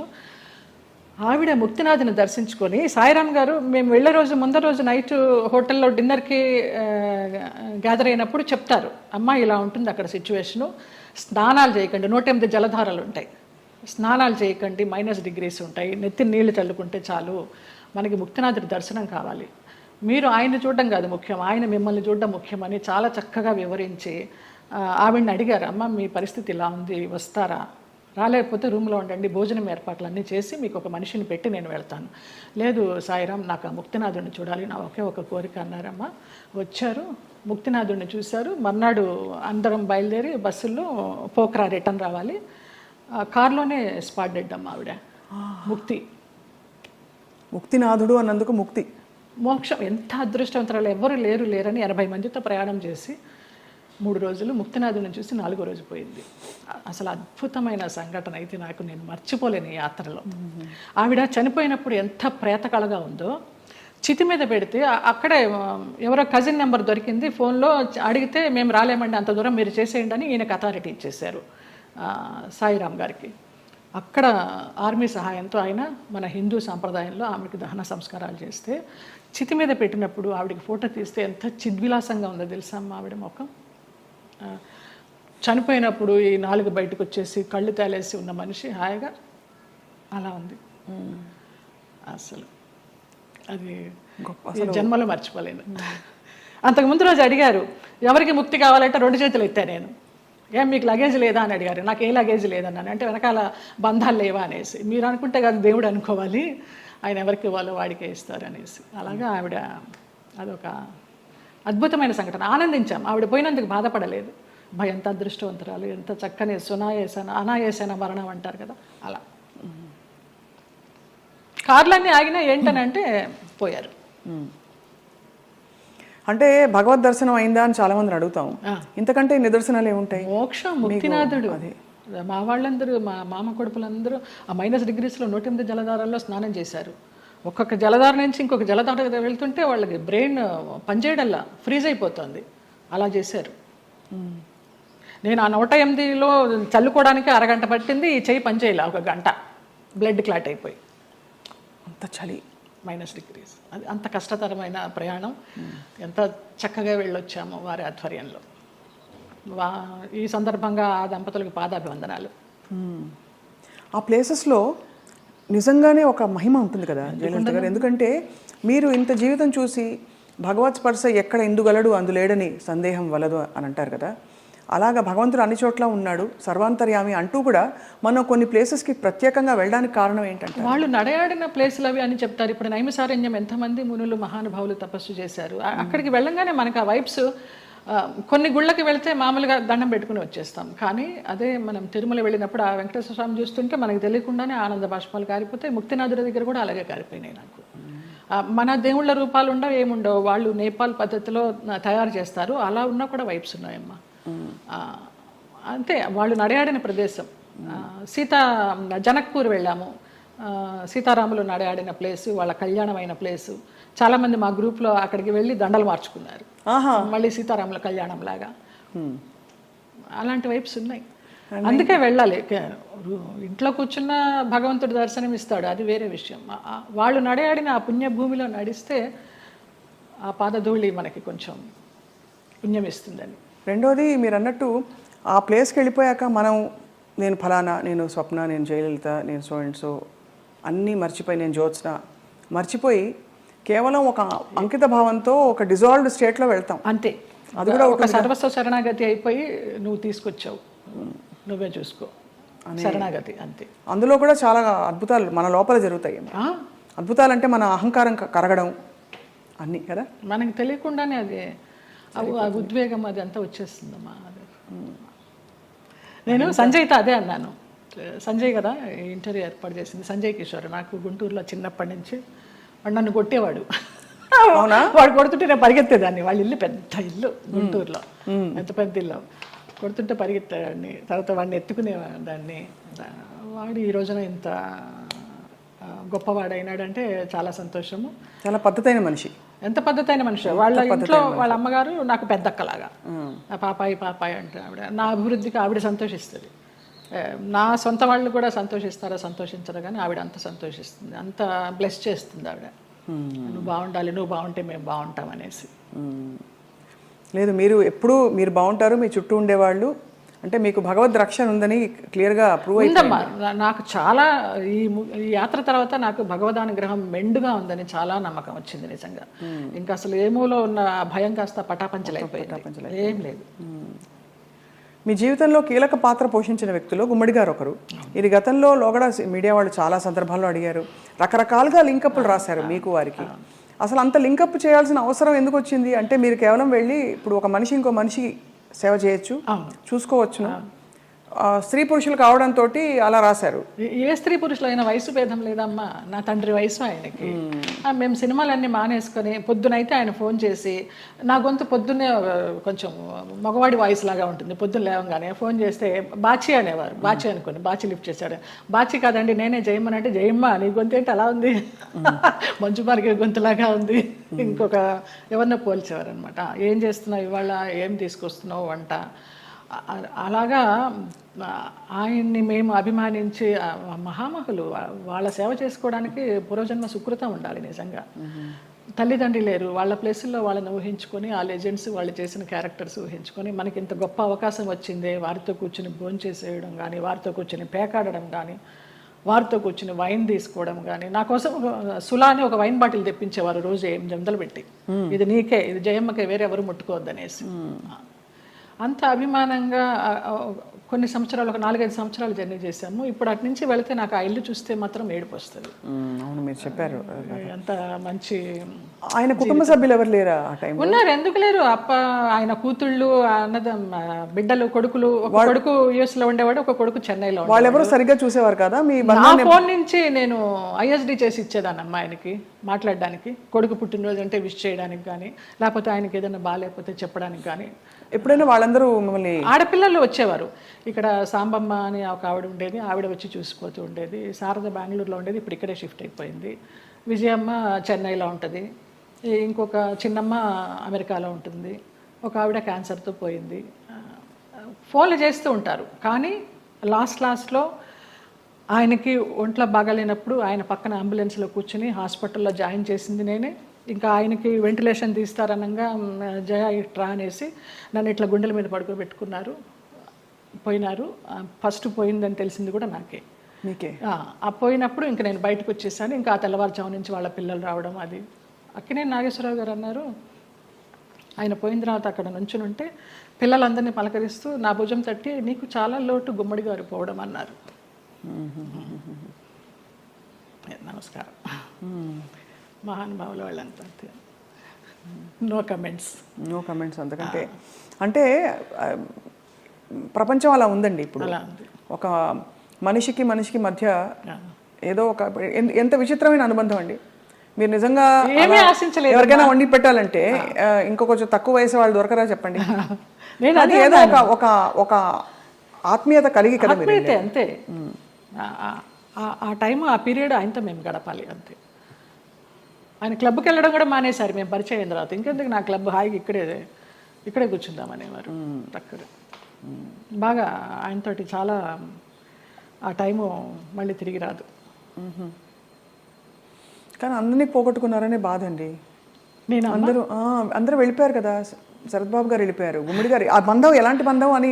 ఆవిడ ముక్తినాథ్ని దర్శించుకొని, సాయిరామ్ గారు మేము వెళ్ళే రోజు ముందర రోజు నైట్ హోటల్లో డిన్నర్కి గ్యాదర్ అయినప్పుడు చెప్తారు, అమ్మ ఇలా ఉంటుంది అక్కడ సిచ్యువేషను, స్నానాలు చేయకండి, 108 జలధారలు ఉంటాయి, స్నానాలు చేయకండి, -degrees ఉంటాయి, నెత్తి నీళ్లు చల్లుకుంటే చాలు, మనకి ముక్తినాథుడి దర్శనం కావాలి, మీరు ఆయన చూడడం కాదు ముఖ్యం, ఆయన మిమ్మల్ని చూడడం ముఖ్యమని చాలా చక్కగా వివరించి ఆవిడని అడిగారు, అమ్మ మీ పరిస్థితి ఇలా ఉంది, వస్తారా, రాలేకపోతే రూమ్లో ఉండండి, భోజనం ఏర్పాట్లన్నీ చేసి మీకు ఒక మనిషిని పెట్టి నేను వెళ్తాను. లేదు సాయిరామ్, నాకు ఆ ముక్తినాథుడిని చూడాలి, నా ఒకే ఒక కోరిక అన్నారమ్మ. వచ్చారు, ముక్తినాథుడిని చూశారు. మర్నాడు అందరం బయలుదేరి బస్సుల్లో పోఖ్రా రిటర్న్ రావాలి. కార్లోనే స్పాట్ డెడ్ అమ్మ ఆవిడ. ముక్తినాథుడు అన్నందుకు ముక్తి, మోక్షం. ఎంత అదృష్టవంతరాలు, ఎవ్వరు లేరని 80 మందితో ప్రయాణం చేసి 3 రోజులు ముక్తినాథుని చూసి 4వ రోజు పోయింది. అసలు అద్భుతమైన సంఘటన అయితే నాకు, నేను మర్చిపోలేను ఈ యాత్రలో. ఆవిడ చనిపోయినప్పుడు ఎంత ప్రేతకళగా ఉందో, చితి మీద పెడితే అక్కడే ఎవరో కజిన్ నెంబర్ దొరికింది, ఫోన్లో అడిగితే మేము రాలేమండి, అంత దూరం మీరు చేసేయండి అని ఈయనకు అథారిటీ ఇచ్చేశారు సాయిరామ్ గారికి. అక్కడ ఆర్మీ సహాయంతో ఆయన మన హిందూ సాంప్రదాయంలో ఆమెకి దహన సంస్కారాలు చేస్తే, చితి మీద పెట్టినప్పుడు ఆవిడకి ఫోటో తీస్తే ఎంత చిద్విలాసంగా ఉందో తెలుసా అమ్మ ఆవిడ ముఖం. చనిపోయినప్పుడు ఈ 4 బయటకు వచ్చేసి కళ్ళు తేలేసి ఉన్న మనిషి హాయిగా అలా ఉంది. అసలు అది జన్మలో మర్చిపోలేను. అంతకుముందు రోజు అడిగారు, ఎవరికి ముక్తి కావాలంటే 2 చేతులు ఎత్తా నేను, ఏం మీకు లగేజ్ లేదా అని అడిగారు. నాకు ఏ లగేజ్ లేదన్నాను. అంటే వెనకాల బంధాలు లేవా అనేసి. మీరు అనుకుంటే కాదు దేవుడు అనుకోవాలి, ఆయన ఎవరికి ఇవ్వాలో వాడికే ఇస్తారు అనేసి. అలాగా ఆవిడ అదొక అద్భుతమైన సంఘటన. ఆనందించాం, ఆవిడ పోయినందుకు బాధపడలేదు. ఎంత అదృష్టవంతరాలు, ఎంత చక్కని అనాయాసన మరణం అంటారు కదా, అలా. కార్లన్నీ ఆగినా ఏంటనంటే పోయారు. అంటే భగవద్ దర్శనం అయిందా అని చాలా మందిని అడుగుతాం. ఇంతకంటే నిదర్శనాలు ఏముంటాయి? మోక్షం, ముక్తినాథుడు. మా వాళ్ళందరూ, మా మామ కొడుకులందరూ ఆ -degreesలో 108 జలధారాల్లో స్నానం చేశారు. ఒక్కొక్క జలధార నుంచి ఇంకొక జలధార వెళ్తుంటే వాళ్ళకి బ్రెయిన్ పనిచేయడల్లా ఫ్రీజ్ అయిపోతుంది, అలా చేశారు. నేను ఆ 108లో చల్లుకోవడానికి అరగంట పట్టింది, ఈ చెయ్యి పనిచేయాల 1 గంట, బ్లడ్ క్లాట్ అయిపోయి. అంత చలి, -degrees. అది అంత కష్టతరమైన ప్రయాణం. ఎంత చక్కగా వెళ్ళొచ్చాము వారి ఆధ్వర్యంలో. ఈ సందర్భంగా ఆ దంపతులకు పాదాభివందనాలు. ఆ ప్లేసెస్లో నిజంగానే ఒక మహిమ ఉంటుంది కదా జయలలిత గారు. ఎందుకంటే మీరు ఇంత జీవితం చూసి భగవత్ స్పర్శ ఎక్కడ ఎందుగలడు అందులేడని సందేహం వలదు అని అంటారు కదా, అలాగా భగవంతుడు అన్ని చోట్ల ఉన్నాడు సర్వాంతర్యామి అంటూ కూడా మనం కొన్ని ప్లేసెస్కి ప్రత్యేకంగా వెళ్ళడానికి కారణం ఏంటంటే వాళ్ళు నడయాడిన ప్లేసులు అవి అని చెప్తారు. ఇప్పుడు నైమిసారణ్యం ఎంతమంది మునులు మహానుభావులు తపస్సు చేశారు. అక్కడికి వెళ్ళంగానే మనకు ఆ వైబ్స్, కొన్ని గుళ్ళకి వెళ్తే మామూలుగా దండం పెట్టుకుని వచ్చేస్తాం, కానీ అదే మనం తిరుమల వెళ్ళినప్పుడు ఆ వెంకటేశ్వర స్వామి చూస్తుంటే మనకు తెలియకుండానే ఆనంద బాష్పాలు కారిపోతాయి. ముక్తినాథుడి దగ్గర కూడా అలాగే కారిపోయినాయి నాకు. మన దేవుళ్ళ రూపాలు ఉండవు, ఏముండవు, వాళ్ళు నేపాల్ పద్ధతిలో తయారు చేస్తారు, అలా ఉన్నా కూడా వైబ్స్ ఉన్నాయమ్మా. అంతే, వాళ్ళు నడయాడిన ప్రదేశం. జనక్పూర్ వెళ్ళాము, సీతారాములు నడయాడిన ప్లేసు, వాళ్ళ కళ్యాణమైన ప్లేసు. చాలామంది మా గ్రూప్లో అక్కడికి వెళ్ళి దండలు మార్చుకున్నారు, మళ్ళీ సీతారాముల కళ్యాణం లాగా. అలాంటి వైబ్స్ ఉన్నాయి, అందుకే వెళ్ళాలి. ఇంట్లో కూర్చున్న భగవంతుడు దర్శనం ఇస్తాడు, అది వేరే విషయం. వాళ్ళు నడయాడిన ఆ పుణ్యభూమిలో నడిస్తే ఆ పాదధూళి మనకి కొంచెం పుణ్యం ఇస్తుందని. రెండోది మీరు అన్నట్టు ఆ ప్లేస్కి వెళ్ళిపోయాక మనం నేను ఫలానా, నేను స్వప్న, నేను జయలలిత, నేను సో అండ్ సో అన్నీ మర్చిపోయి, నేను జ్యోత్స్న మర్చిపోయి కేవలం ఒక అంకిత భావంతో ఒక డిజాల్వ్డ్ స్టేట్లో వెళ్తాం. అంతే, అది కూడా ఒక సర్వస్వ శరణాగతి అయిపోయి నువ్వు తీసుకొచ్చావు, నువ్వే చూసుకో, శరణాగతి అంతే. అందులో కూడా చాలా అద్భుతాలు మన లోపల జరుగుతాయి. అద్భుతాలు అంటే మన అహంకారం కరగడం అన్నీ కదా, మనకి తెలియకుండానే అది ఆ ఉద్వేగం అది అంతా వచ్చేస్తుందమ్మా. అది నేను సంజయ్తో అదే అన్నాను. సంజయ్ కదా ఇంటర్వ్యూ ఏర్పాటు చేసింది, సంజయ్ కిషోర్. నాకు గుంటూరులో చిన్నప్పటి నుంచి వాడు నన్ను కొట్టేవాడు. వాడు కొడుతుంటే నేను పరిగెత్తేదాన్ని. వాళ్ళ ఇల్లు పెద్ద ఇల్లు గుంటూరులో, ఎంత పెద్ద ఇల్లు, కొడుతుంటే పరిగెత్తేవాడిని. తర్వాత వాడిని ఎత్తుకునేదాన్ని. వాడు ఈ రోజున ఇంత గొప్పవాడైనాడంటే చాలా సంతోషము. చాలా పద్ధతైన మనిషి. ఎంత పద్ధతైన మనిషి. వాళ్ళ ఇంట్లో వాళ్ళ అమ్మగారు నాకు పెద్దక్కలాగా, పాపాయి అంటే ఆవిడ నా అభివృద్ధికి ఆవిడ సంతోషిస్తుంది. నా సొంత వాళ్ళు కూడా సంతోషిస్తారా సంతోషించరు, కానీ ఆవిడ అంత సంతోషిస్తుంది, అంత బ్లెస్ చేస్తుంది ఆవిడ. నువ్వు బాగుండాలి, నువ్వు బాగుంటే మేము బాగుంటాం అనేసి. లేదు, మీరు ఎప్పుడు మీరు బాగుంటారు, మీ చుట్టూ ఉండేవాళ్ళు అంటే మీకు భగవద్ రక్షణ ఉందని క్లియర్గా ప్రూవ్ అయిందమ్మా. నాకు చాలా ఈ యాత్ర తర్వాత నాకు భగవదానుగ్రహం మెండుగా ఉందని చాలా నమ్మకం వచ్చింది నిజంగా. ఇంకా అసలు ఏమూలో ఉన్న భయం కాస్త పటాపంచలైపోయింది, ఏం లేదు. మీ జీవితంలో కీలక పాత్ర పోషించిన వ్యక్తులు గుమ్మడి గారు ఒకరు. ఇది గతంలో లోగడ మీడియా వాళ్ళు చాలా సందర్భాల్లో అడిగారు, రకరకాలుగా లింకప్లు రాశారు మీకు వారికి. అసలు అంత లింకప్ చేయాల్సిన అవసరం ఎందుకు వచ్చింది? అంటే మీరు కేవలం వెళ్ళి ఇప్పుడు ఒక మనిషి ఇంకో మనిషి సేవ చేయొచ్చు, చూసుకోవచ్చును, స్త్రీ పురుషులు కావడంతో అలా రాశారు. ఏ స్త్రీ పురుషులు అయినా వయసు భేదం లేదమ్మా. నా తండ్రి వయసు ఆయనకి. మేము సినిమాలన్నీ మానేసుకొని పొద్దునైతే ఆయన ఫోన్ చేసి, నా గొంతు పొద్దున్నే కొంచెం మగవాడి వాయిస్ లాగా ఉంటుంది, పొద్దున్న లేవగానే ఫోన్ చేస్తే బాచి అనేవారు. బాచి అనుకోని బాచి లిఫ్ట్ చేశాడు. బాచి కాదండి నేనే జయమ్మ అంటే, జయమ్మ నీ గొంతు ఏంటి అలా ఉంది, మంచు మార్గే గొంతులాగా ఉంది. ఇంకొక ఎవరినో పోల్చేవారు అనమాట. ఏం చేస్తున్నావు ఇవాళ, ఏం తీసుకొస్తున్నావు వంట, అలాగా ఆయన్ని మేము అభిమానించి మహామహులు. వాళ్ళ సేవ చేసుకోవడానికి పూర్వజన్మ సుకృతం ఉండాలి నిజంగా. తల్లిదండ్రి లేరు, వాళ్ళ ప్లేసుల్లో వాళ్ళని ఊహించుకొని, ఆ లెజెండ్స్ వాళ్ళు చేసిన క్యారెక్టర్స్ ఊహించుకొని మనకి ఇంత గొప్ప అవకాశం వచ్చిందే, వారితో కూర్చుని భోంచేసేయడం కానీ, వారితో కూర్చుని పేకాడడం కానీ, వారితో కూర్చుని వైన్ తీసుకోవడం కానీ. నా కోసం సులాని ఒక వైన్ బాటిల్ తెప్పించేవారు రోజు 8 వందలు పెట్టి, ఇది నీకే, ఇది జయమ్మకే, వేరే ఎవరు ముట్టుకోవద్దనేసి. అంత అభిమానంగా కొన్ని సంవత్సరాలు, ఒక 4-5 సంవత్సరాలు జర్నీ చేశాము. ఇప్పుడు అటు నుంచి వెళితే నాకు ఆ ఇల్లు చూస్తే మాత్రం ఏడుపు వస్తుంది. అవును, మీరు చెప్పారు. అంత మంచి. ఆయన కుటుంబ సభ్యులు ఎవరు లేరా ఆ టైం? ఉన్నారు, ఎందుకు లేరు. ఆయన కూతుళ్ళు, బిడ్డలు, కొడుకులు. ఒక కొడుకు యుఎస్ లో ఉండేవాడు, ఒక కొడుకు చెన్నైలో. వాళ్ళు ఎవరు సరిగ్గా చూసేవారు కదా? మీ నా ఫోన్ నుంచి నేను ఐఎస్డి చేసి ఇచ్చేదాన్ని అమ్మా ఆయనకి మాట్లాడడానికి. కొడుకు పుట్టినరోజు అంటే విష్ చేయడానికి కానీ, లేకపోతే ఆయనకి ఏదైనా బాగాలేకపోతే చెప్పడానికి కానీ. ఎప్పుడైనా వాళ్ళందరూ మిమ్మల్ని, ఆడపిల్లలు వచ్చేవారు. ఇక్కడ సాంబమ్మ అని ఒక ఆవిడ ఉండేది, ఆవిడ వచ్చి చూసిపోతూ ఉండేది. శారద బెంగళూరులో ఉండేది, ఇప్పుడు ఇక్కడే షిఫ్ట్ అయిపోయింది. విజయమ్మ చెన్నైలో ఉంటుంది, ఇంకొక చిన్నమ్మ అమెరికాలో ఉంటుంది, ఒక ఆవిడ క్యాన్సర్తో పోయింది. ఫోన్లు చేస్తూ ఉంటారు, కానీ లాస్ట్లో ఆయనకి ఒంట్లో బాగాలేనప్పుడు ఆయన పక్కన అంబులెన్స్లో కూర్చుని హాస్పిటల్లో జాయిన్ చేసింది నేనే. ఇంకా ఆయనకి వెంటిలేషన్ తీస్తారనగా జయ ఇట్రా అనేసి నన్ను ఇట్లా గుండెల మీద పడుకోబెట్టుకున్నారు, పోయినారు. ఫస్ట్ పోయిందని తెలిసింది కూడా మీకే. పోయినప్పుడు ఇంకా నేను బయటకు వచ్చేసాను. ఇంకా ఆ తెల్లవారుజాము నుంచి వాళ్ళ పిల్లలు రావడం, అది అక్కినేని నాగేశ్వరరావు గారు అన్నారు, ఆయన పోయిన తర్వాత అక్కడ నుంచుని ఉంటే పిల్లలందరినీ పలకరిస్తూ నా భుజం తట్టి నీకు చాలా లోటు గుమ్మడి గారు పోవడం అన్నారు. నమస్కారం. మహానుభావులు వాళ్ళంతా. No comments. అంతకంటే అంటే ప్రపంచం అలా ఉందండి ఇప్పుడు. అలా ఉంది. ఒక మనిషికి మధ్య ఏదో ఒక ఎంత విచిత్రమైన అనుబంధం అండి. మీరు నిజంగా ఏమీ ఆశించలేదు. ఎవరికైనా వండి పెట్టాలంటే ఇంకో కొంచెం తక్కువ వయసు వాళ్ళు దొరకరా చెప్పండి. నేను అది ఏదో ఒక ఆత్మీయత కలిగి కదా మీరు. ఆత్మీయతే అంతే. ఆ టైం ఆ పీరియడ్ ఆయనతో మేము గడపాలి అంతే. ఆయన క్లబ్కి వెళ్ళడం కూడా మానేశారు మేము పరిచయం అయిన తర్వాత. ఇంకెందుకు నా క్లబ్, హాయిగా ఇక్కడే కూర్చుందామనేవారు. అక్కడ బాగా ఆయనతోటి చాలా ఆ టైము మళ్ళీ తిరిగి రాదు. కానీ అందరినీ పోగొట్టుకున్నారనే బాధ అండి. నేను అందరూ వెళ్ళిపోయారు కదా. శరత్ బాబు గారు వెళ్ళిపోయారు, గుమ్మడి గారు. ఆ బంధం ఎలాంటి బంధం అని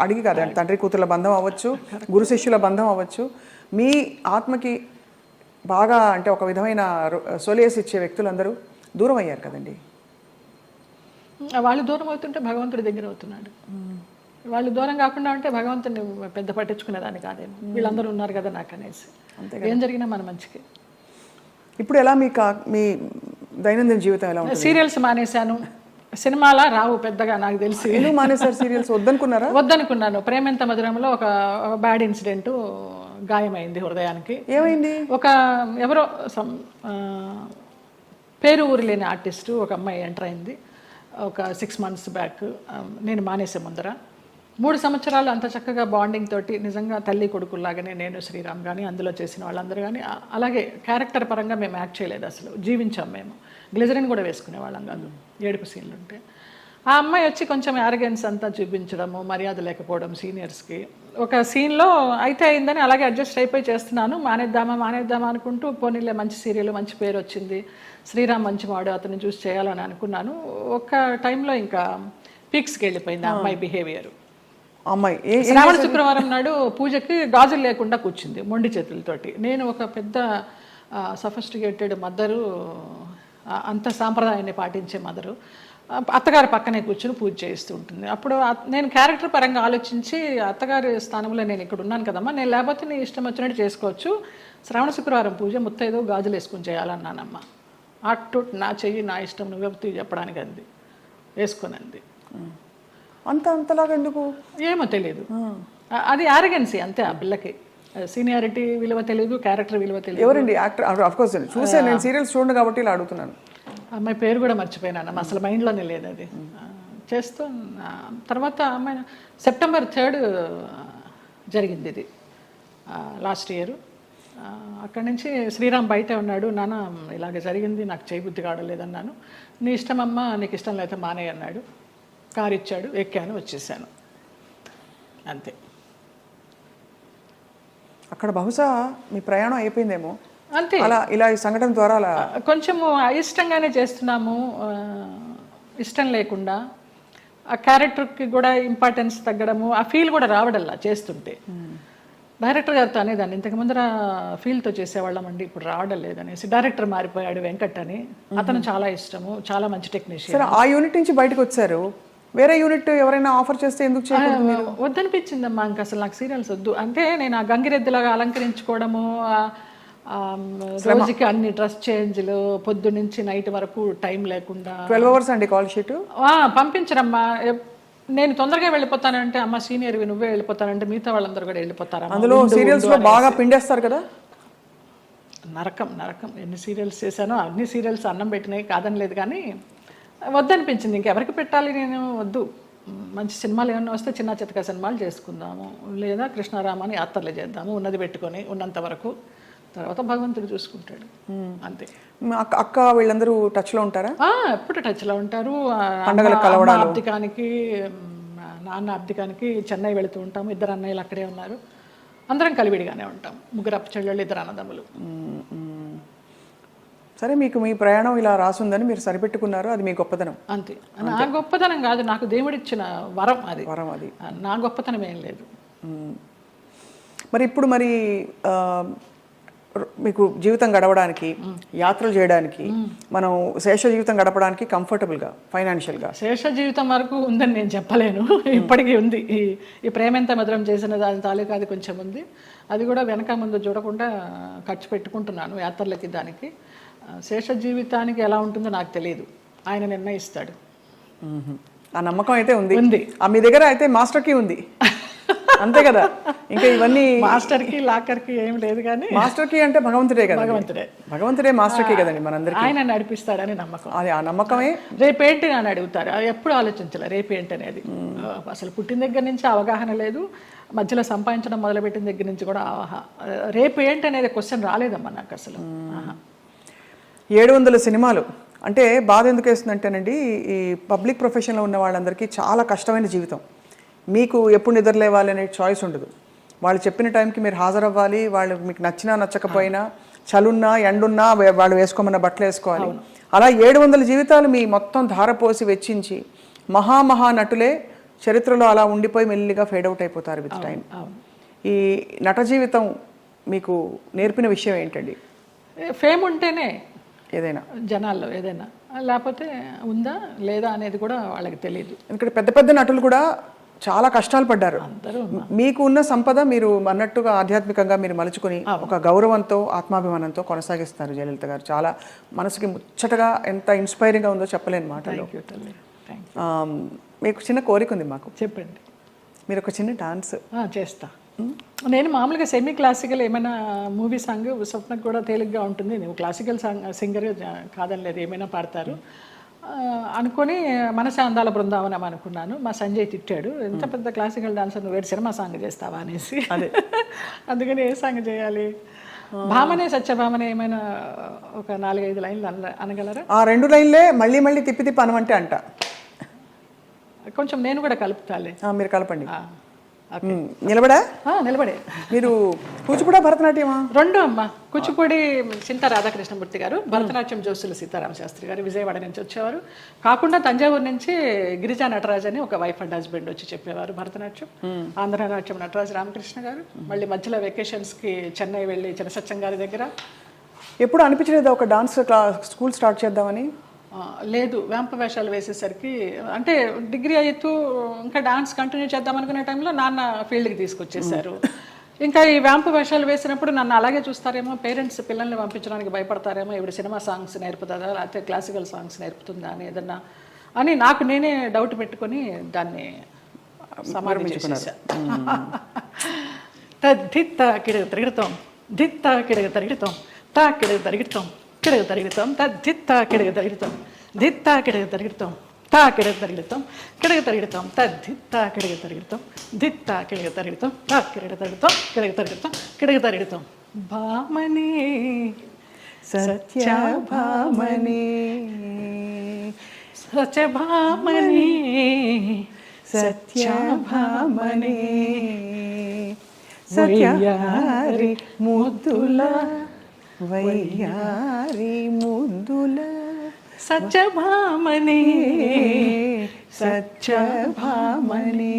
అడిగి కాదు, తండ్రి కూతుర్ల బంధం అవ్వచ్చు, గురు శిష్యుల బంధం అవ్వచ్చు. మీ ఆత్మకి బాగా అంటే ఒక విధమైన సొలేస్ ఇచ్చే వ్యక్తులందరూ దూరం అయ్యారు కదండి. వాళ్ళు దూరం అవుతుంటే భగవంతుడి దగ్గర అవుతున్నాడు. వాళ్ళు దూరం కాకుండా ఉంటే భగవంతుని పెద్ద పట్టించుకునేదాన్ని కాదేమో. వీళ్ళందరూ ఉన్నారు కదా నాకు అనేసి. ఏం జరిగినా మన మంచికి. ఇప్పుడు ఎలా మీ దైనందిన జీవితం ఎలా ఉంటుంది? సీరియల్స్ మానేశాను. సినిమాలా రావు పెద్దగా నాకు తెలిసి. ఎందుకు మానేశారు సీరియల్స్? వద్దనుకున్నాను. ప్రేమెంత మధురంలో ఒక బ్యాడ్ ఇన్సిడెంట్, గాయమైంది హృదయానికి. ఏమైంది? ఎవరో పేరు ఊరు లేని ఆర్టిస్టు ఒక అమ్మాయి ఎంటర్ అయింది ఒక 6 months బ్యాక్. నేను మానేసే ముందర 3 సంవత్సరాలు అంత చక్కగా బాండింగ్ తోటి నిజంగా తల్లి కొడుకుల్లాగానే నేను, శ్రీరామ్ కానీ అందులో చేసిన వాళ్ళందరూ కానీ అలాగే క్యారెక్టర్ పరంగా మేము యాక్ట్ చేయలేదు, అసలు జీవించాం. మేము గ్లిజరిన్ కూడా వేసుకునే వాళ్ళం కాదు ఏడుపు సీన్లు ఉంటే. ఆ అమ్మాయి వచ్చి కొంచెం యారగెన్స్ అంతా చూపించడము, మర్యాద లేకపోవడం సీనియర్స్కి. ఒక సీన్లో అయితే అయిందని అలాగే అడ్జస్ట్ అయిపోయి చేస్తున్నాను. మానేద్దామా అనుకుంటూ పోనీలే మంచి సీరియల్, మంచి పేరు వచ్చింది, శ్రీరామ్ మంచి వాడు, అతన్ని చూసి చేయాలని అనుకున్నాను. ఒక టైంలో ఇంకా పీక్స్కి వెళ్ళిపోయింది ఆ అమ్మాయి బిహేవియర్. శ్రావణ శుక్రవారం నాడు పూజకి గాజులు లేకుండా కూర్చుంది మొండి చేతులతోటి. నేను ఒక పెద్ద సఫిస్టికేటెడ్ మదరు, అంత సాంప్రదాయాన్ని పాటించే మదరు, అత్తగారి పక్కనే కూర్చుని పూజ చేస్తూ ఉంటుంది. అప్పుడు నేను క్యారెక్టర్ పరంగా ఆలోచించి అత్తగారి స్థానంలో నేను ఇక్కడ ఉన్నాను కదమ్మా, నేను లేకపోతే నీ ఇష్టం వచ్చినట్టు చేసుకోవచ్చు, శ్రావణ శుక్రవారం పూజ ముత్తైదో గాజులు వేసుకుని చేయాలన్నానమ్మా. అటు నా చెయ్యి నా ఇష్టం, నువ్వే చెప్పడానికి అంది, వేసుకునంది. అంతలాగా ఎందుకు ఏమో తెలియదు. అది ఆరగెన్సీ అంతే. ఆ పిల్లకి సీనియారిటీ విలువ తెలియదు, క్యారెక్టర్ విలువ తెలియదు. ఎవరండి యాక్టర్? ఆఫ్ కోర్స్ చూసే, నేను సీరియల్స్ చూడండి కాబట్టి ఇలా అడుగుతున్నాను. అమ్మాయి పేరు కూడా మర్చిపోయినాను, అసలు మైండ్లోనే లేదు అది. చేస్తూ తర్వాత అమ్మాయి September 3 జరిగింది ఇది, లాస్ట్ ఇయర్. అక్కడి నుంచి శ్రీరామ్ బయటే ఉన్నాడు. నాన్న ఇలాగ జరిగింది, నాకు చేయబుద్ధి కావడలేదన్నాను. నీ ఇష్టం అమ్మ, నీకు ఇష్టం లేకపోతే మానేయ అన్నాడు. కారు ఇచ్చాడు, ఎక్కాను, వచ్చేసాను అంతే. అక్కడ బహుశా మీ ప్రయాణం అయిపోయిందేమో అంతే. అలా ఇలా ఈ సంఘటన ద్వారా అలా కొంచెము అయిష్టంగానే చేస్తున్నాము, ఇష్టం లేకుండా. ఆ క్యారెక్టర్కి కూడా ఇంపార్టెన్స్ తగ్గడము, ఆ ఫీల్ కూడా రావడల్లా చేస్తుంటే. డైరెక్టర్ గారితో అనేదాన్ని, ఇంతకుముందర ఫీల్తో చేసేవాళ్ళం అండి, ఇప్పుడు రావడం లేదనేసి. డైరెక్టర్ మారిపోయాడు వెంకట్ అని, అతను చాలా ఇష్టము, చాలా మంచి టెక్నీషియన్. ఆ యూనిట్ నుంచి బయటకు వచ్చారు, వేరే యూనిట్ ఎవరైనా ఆఫర్ చేస్తే ఎందుకు చేయకూడదు? వద్దనిపించిందమ్మా, ఇంకా అసలు నాకు సీరియల్స్ వద్దు. అంటే నేను ఆ గంగిరెద్దులాగా అలంకరించుకోవడము, రోజుకి అన్ని డ్రెస్ చేంజ్లు, పొద్దు నుంచి నైట్ వరకు టైం లేకుండా. 12 hours అండి కాల్ షీట్. పంపించరమ్మా. నేను తొందరగా వెళ్ళిపోతానంటే, అమ్మ సీనియర్వి నువ్వే వెళ్ళిపోతానంటే మిగతా వాళ్ళందరూ కూడా వెళ్ళిపోతారు. అందులో సీరియల్స్ లో బాగా పిండేస్తారు కదా. నరకం. ఎన్ని సీరియల్స్ చేశానో అన్ని సీరియల్స్ అన్నం పెట్టినాయి, కాదని లేదు. కానీ వద్దనిపించింది, ఇంకెవరికి పెట్టాలి, నేను వద్దు. మంచి సినిమాలు ఏమన్నా వస్తే చిన్న చితక సినిమాలు చేసుకుందాము, లేదా కృష్ణారామాని యాత్రలు చేద్దాము, ఉన్నది పెట్టుకొని ఉన్నంత వరకు, తర్వాత భగవంతుడు చూసుకుంటాడు అంతే. అక్క వీళ్ళందరూ టచ్లో ఉంటారా? ఎప్పుడు టచ్లో ఉంటారు. అబ్దికానికి, నాన్న అబ్దికానికి చెన్నై వెళుతూ ఉంటాము. 2 అన్నయ్యలు అక్కడే ఉన్నారు. అందరం కలివిడిగానే ఉంటాం. 3 అప్పచెల్లెళ్ళు, 2 అన్నదమ్ములు. సరే, మీకు మీ ప్రయాణం ఇలా రాసుందని మీరు సరిపెట్టుకున్నారు, అది మీ గొప్పతనం అంతే. నా గొప్పతనం కాదు, నాకు దేవుడిచ్చిన వరం అది. నా గొప్పతనం ఏం లేదు. మరి ఇప్పుడు మీకు జీవితం గడవడానికి, యాత్రలు చేయడానికి, మనం శేష జీవితం గడపడానికి కంఫర్టబుల్గా ఫైనాన్షియల్గా? శేష జీవితం వరకు ఉందని నేను చెప్పలేను, ఇప్పటికీ ఉంది. ఈ ప్రేమెంత మధురం చేసిన దాని తాలూకా అది కొంచెం ఉంది. అది కూడా వెనక ముందు చూడకుండా ఖర్చు పెట్టుకుంటున్నాను యాత్రలకి, దానికి. శేష జీవితానికి ఎలా ఉంటుందో నాకు తెలియదు, ఆయన నిర్ణయిస్తాడు. ఆ నమ్మకం అయితే ఉంది. మీ దగ్గర అయితే మాస్టర్ కీ ఉంది అంతే కదా? ఇంకా ఇవన్నీ మాస్టర్ కి లాకర్ కి ఏం లేదు, కానీ మాస్టర్ కీ అంటే భగవంతుడే కదా. భగవంతుడే మాస్టర్ కీ కదండి మనందరికీ. ఆయన నడిపిస్తాడని నమ్మకం. అది ఆ నమ్మకమే. రేపేంటి అని అడుగుతారు, అది ఎప్పుడు ఆలోచించాలి రేపేంటి అనేది. అసలు పుట్టిన దగ్గర నుంచి అవగాహన లేదు, మధ్యలో సంపాదించడం మొదలుపెట్టిన దగ్గర నుంచి కూడా రేపు ఏంటి అనేది క్వశ్చన్ రాలేదమ్మా నాకు అసలు. 700 సినిమాలు అంటే బాధ ఎందుకు వేస్తుందంటేనండి, ఈ పబ్లిక్ ప్రొఫెషన్లో ఉన్న వాళ్ళందరికీ చాలా కష్టమైన జీవితం. మీకు ఎప్పుడు నిద్రలేవాలి అనే చాయిస్ ఉండదు. వాళ్ళు చెప్పిన టైంకి మీరు హాజరవ్వాలి. వాళ్ళు మీకు నచ్చినా నచ్చకపోయినా, చలున్నా ఎండున్నా వాళ్ళు వేసుకోమన్న బట్టలు వేసుకోవాలి. అలా 700 జీవితాలు మీ మొత్తం ధారపోసి వెచ్చించి మహా నటులే చరిత్రలో అలా ఉండిపోయి మెల్లిగా ఫేడ్ అవుట్ అయిపోతారు విత్ టైం. ఈ నట జీవితం మీకు నేర్పిన విషయం ఏంటండి? ఫేమ్ ఉంటేనే ఏదైనా జనాల్లో ఏదైనా, లేకపోతే ఉందా లేదా అనేది కూడా వాళ్ళకి తెలియదు. ఇక్కడ పెద్ద నటులు కూడా చాలా కష్టాలు పడ్డారు. మీకు ఉన్న సంపద మీరు అన్నట్టుగా ఆధ్యాత్మికంగా మీరు మలుచుకొని ఒక గౌరవంతో, ఆత్మాభిమానంతో కొనసాగిస్తారు జయలలిత గారు. చాలా మనసుకి ముచ్చటగా, ఎంత ఇన్స్పైరింగ్గా ఉందో చెప్పలేని మాటలు. మీకు చిన్న కోరిక ఉంది మాకు. చెప్పండి. మీరు ఒక చిన్న డాన్స్ చేస్తా. నేను మామూలుగా సెమీ క్లాసికల్ ఏమైనా మూవీ సాంగ్ స్వప్నకు కూడా తేలిగ్గా ఉంటుంది. నువ్వు క్లాసికల్ సింగర్ కాదని లేదు, ఏమైనా పాడతారు అనుకొని మనసే అందాల బృందావనం అనుకున్నాను. మా సంజయ్ తిట్టాడు, ఎంత పెద్ద క్లాసికల్ డాన్సర్ నువ్వు వేడి సినిమా సాంగ్ చేస్తావా అనేసి. అందుకని ఏ సాంగ్ చేయాలి? భామనే సత్యభామనే ఏమైనా ఒక 4-5 లైన్లు అనగలరా? ఆ 2 లైన్లే మళ్ళీ తిప్పి అనమంటే అంట. కొంచెం నేను కూడా కలుపుతాలే. మీరు కలపండి. నిలబడే. మీరు కూచిపూడి భరతనాట్యమా? 2 అమ్మ. కూచిపూడి చింత రాధాకృష్ణమూర్తి గారు, భరతనాట్యం జోసుల సీతారామ శాస్త్రి గారు విజయవాడ నుంచి వచ్చేవారు. కాకుండా తంజావూరు నుంచి గిరిజా నటరాజ్ అని ఒక వైఫ్ అండ్ హస్బెండ్ వచ్చి చెప్పేవారు భరతనాట్యం. ఆంధ్రనాట్యం నటరాజ్ రామకృష్ణ గారు. మళ్ళీ మధ్యలో వెకేషన్స్కి చెన్నై వెళ్ళి చినసత్యం గారి దగ్గర. ఎప్పుడు అనిపించలేదు ఒక డాన్స్ స్కూల్ స్టార్ట్ చేద్దామని? లేదు, వేంప వేషాలు వేసేసరికి, అంటే డిగ్రీ అవుతూ ఇంకా డాన్స్ కంటిన్యూ చేద్దాం అనుకునే టైంలో నాన్న ఫీల్డ్కి తీసుకొచ్చేసారు. ఇంకా ఈ వేంప వేషాలు వేసినప్పుడు నన్ను అలాగే చూస్తారేమో, పేరెంట్స్ పిల్లల్ని పంపించడానికి భయపడతారేమో, ఇప్పుడు సినిమా సాంగ్స్ నేర్పుతుందా లేకపోతే క్లాసికల్ సాంగ్స్ నేర్పుతుందా అని ఏదన్నా అని నాకు నేనే డౌట్ పెట్టుకొని దాన్ని సమారంభించుకున్నాను. దిత్త కిడగ తిరుగుతాం, దిత్త కిడగ తిరుగుతాం, తా కిడగ తిరుగుతాం, కిడగ తిరుగుతాం, దిత్త కిడగ తిరుగుతాం, దిత్త కిడగ తిరుగుతాం, తా కిడగ తిరుగుతాం, కిడగ తిరుగుతాం, దిత్త కిడగ తిరుగుతాం, దిత్త కిడగ తిరుగుతాం, తా కిడగ తిరుగుతాం, కిడగ తిరుగుతాం, కిడగ తిరుగుతాం. భామనే సత్యభామనే, సత్యభామనే, సత్యభామనే, సత్యారి ముద్దుల, వయ్యారి ముద్దుల, సత్యభామనే, సత్యభామనే,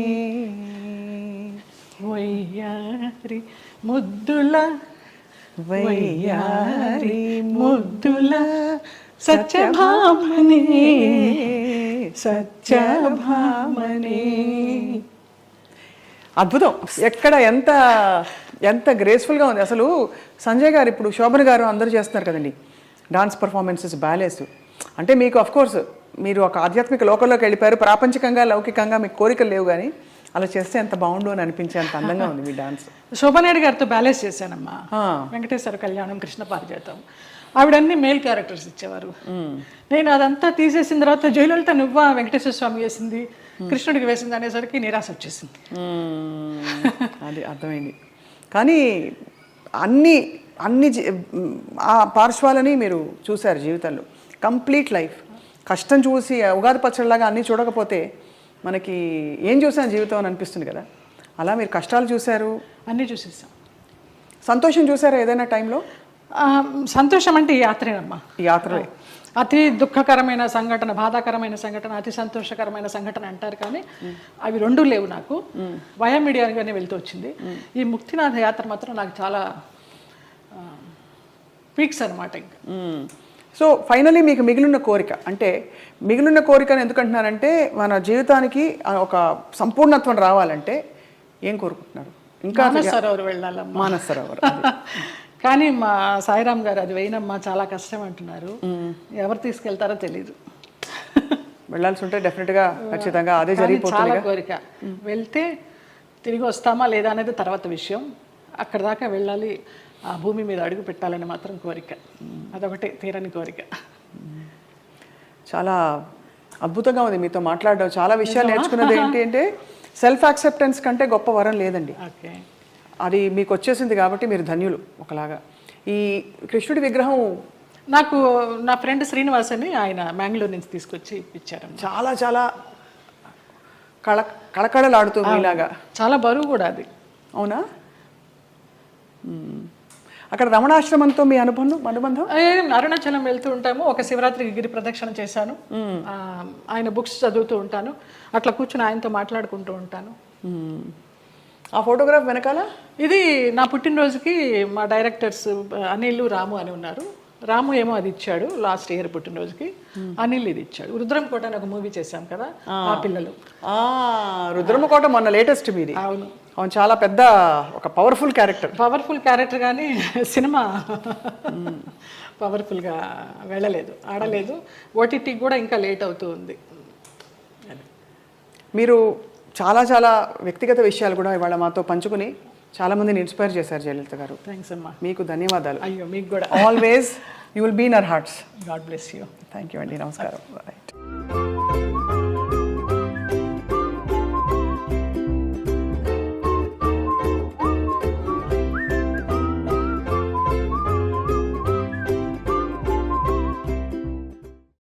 వయ్యారి ముద్దుల, వయ్యారి ముద్దుల, సత్యభామనే, సత్యభామనే. అద్భుతం. ఎక్కడ ఎంత గ్రేస్ఫుల్గా ఉంది అసలు. సంజయ్ గారు, ఇప్పుడు శోభన్ గారు అందరూ చేస్తున్నారు కదండి డాన్స్ పర్ఫార్మెన్సెస్, బ్యాలేస్. అంటే మీకు అఫ్కోర్స్ మీరు ఒక ఆధ్యాత్మిక లోకంలోకి వెళ్ళిపోయారు. ప్రాపంచికంగా లౌకికంగా మీకు కోరికలు లేవు, కానీ అలా చేస్తే ఎంత బాగుండు అని అనిపించే అంత అందంగా ఉంది మీ డాన్స్. శోభనాయుడు గారితో బ్యాలెన్స్ చేశానమ్మా. వెంకటేశ్వర కళ్యాణం, కృష్ణ పారిజాతం, ఆవిడన్నీ మేల్ క్యారెక్టర్స్ ఇచ్చేవారు. నేను అదంతా తీసేసిన తర్వాత జయలలిత నువ్వా వెంకటేశ్వర స్వామి వేసింది, కృష్ణుడికి వేసింది అనేసరికి నిరాశ వచ్చేసింది. అది అర్థమైంది. కానీ అన్ని ఆ పార్శ్వాలని మీరు చూశారు జీవితంలో. కంప్లీట్ లైఫ్ కష్టం చూసి ఉగాది పచ్చడిలాగా అన్నీ చూడకపోతే మనకి ఏం చూసాను జీవితం అని అనిపిస్తుంది కదా. అలా మీరు కష్టాలు చూశారు, అన్నీ చూసేసాం. సంతోషం చూసారా ఏదైనా టైంలో? సంతోషం అంటే ఈ యాత్రేనమ్మా. ఈ యాత్రలే. అతి దుఃఖకరమైన సంఘటన, బాధాకరమైన సంఘటన, అతి సంతోషకరమైన సంఘటన అంటారు, కానీ అవి 2 లేవు నాకు. వయా మీడియాగానే వెళ్తూ వచ్చింది. ఈ ముక్తినాథ యాత్ర మాత్రం నాకు చాలా పీక్స్ అనమాట ఇంకా. సో ఫైనలీ మీకు మిగిలిన కోరిక అంటే మిగిలిన కోరికను ఎందుకంటున్నారంటే మన జీవితానికి ఒక సంపూర్ణత్వం రావాలంటే ఏం కోరుకుంటున్నారు? ఇంకా మానస సరోవర్ వెళ్ళాలమ్మా. మానస సరోవర్. కానీ మా సాయిరామ్ గారు అది వేయనమ్మా చాలా కష్టం అంటున్నారు. ఎవరు తీసుకెళ్తారో తెలీదు. వెళ్ళాల్సి ఉంటే డెఫినెట్గా ఖచ్చితంగా అదే చాలా జరిగిపోతుంది. కోరిక. వెళ్తే తిరిగి వస్తామా లేదా అనేది తర్వాత విషయం. అక్కడ దాకా వెళ్ళాలి, ఆ భూమి మీద అడుగు పెట్టాలని మాత్రం కోరిక. అదొకటే తీరని కోరిక. చాలా అద్భుతంగా ఉంది మీతో మాట్లాడడం. చాలా విషయాలు నేర్చుకున్నది ఏంటి అంటే సెల్ఫ్ యాక్సెప్టెన్స్ కంటే గొప్ప వరం లేదండి. ఓకే, అది మీకు వచ్చేసింది కాబట్టి మీరు ధన్యులు. ఒకలాగా ఈ కృష్ణుడి విగ్రహం నాకు నా ఫ్రెండ్ శ్రీనివాస్ అని ఆయన మ్యాంగ్లూర్ నుంచి తీసుకొచ్చి ఇప్పించారు. చాలా చాలా కళకళలాడుతుంది ఇలాగా. చాలా బరువు కూడా అది. అవునా? అక్కడ రమణాశ్రమంతో మీ అనుబంధం? అరుణాచలం వెళ్తూ ఉంటాము. ఒక శివరాత్రికి గిరి ప్రదక్షిణ చేశాను. ఆయన బుక్స్ చదువుతూ ఉంటాను. అట్లా కూర్చుని ఆయనతో మాట్లాడుకుంటూ ఉంటాను. ఆ ఫోటోగ్రాఫ్ వెనకాల ఇది నా పుట్టినరోజుకి మా డైరెక్టర్స్ అనిల్, రాము అని ఉన్నారు. రాము ఏమో అది ఇచ్చాడు లాస్ట్ ఇయర్ పుట్టినరోజుకి. అనిల్ ఇది ఇచ్చాడు. రుద్రంకోట అని ఒక మూవీ చేశాం కదా, ఆ పిల్లలు. రుద్రమకోట మొన్న లేటెస్ట్ మీది. అవును, అవును, చాలా పెద్ద ఒక పవర్ఫుల్ క్యారెక్టర్ కానీ సినిమా పవర్ఫుల్గా వెళ్ళలేదు, ఆడలేదు. ఓటీటీకి కూడా ఇంకా లేట్ అవుతూ ఉంది. మీరు చాలా చాలా వ్యక్తిగత విషయాలు కూడా ఇవాళ మాతో పంచుకుని చాలా మందిని ఇన్స్పైర్ చేశారు జయలలిత గారు. థ్యాంక్స్ అమ్మా. మీకు ధన్యవాదాలు. అయ్యో మీకు కూడా. Always you will be in our hearts. God bless you. Thank you అండి. నమస్కారం.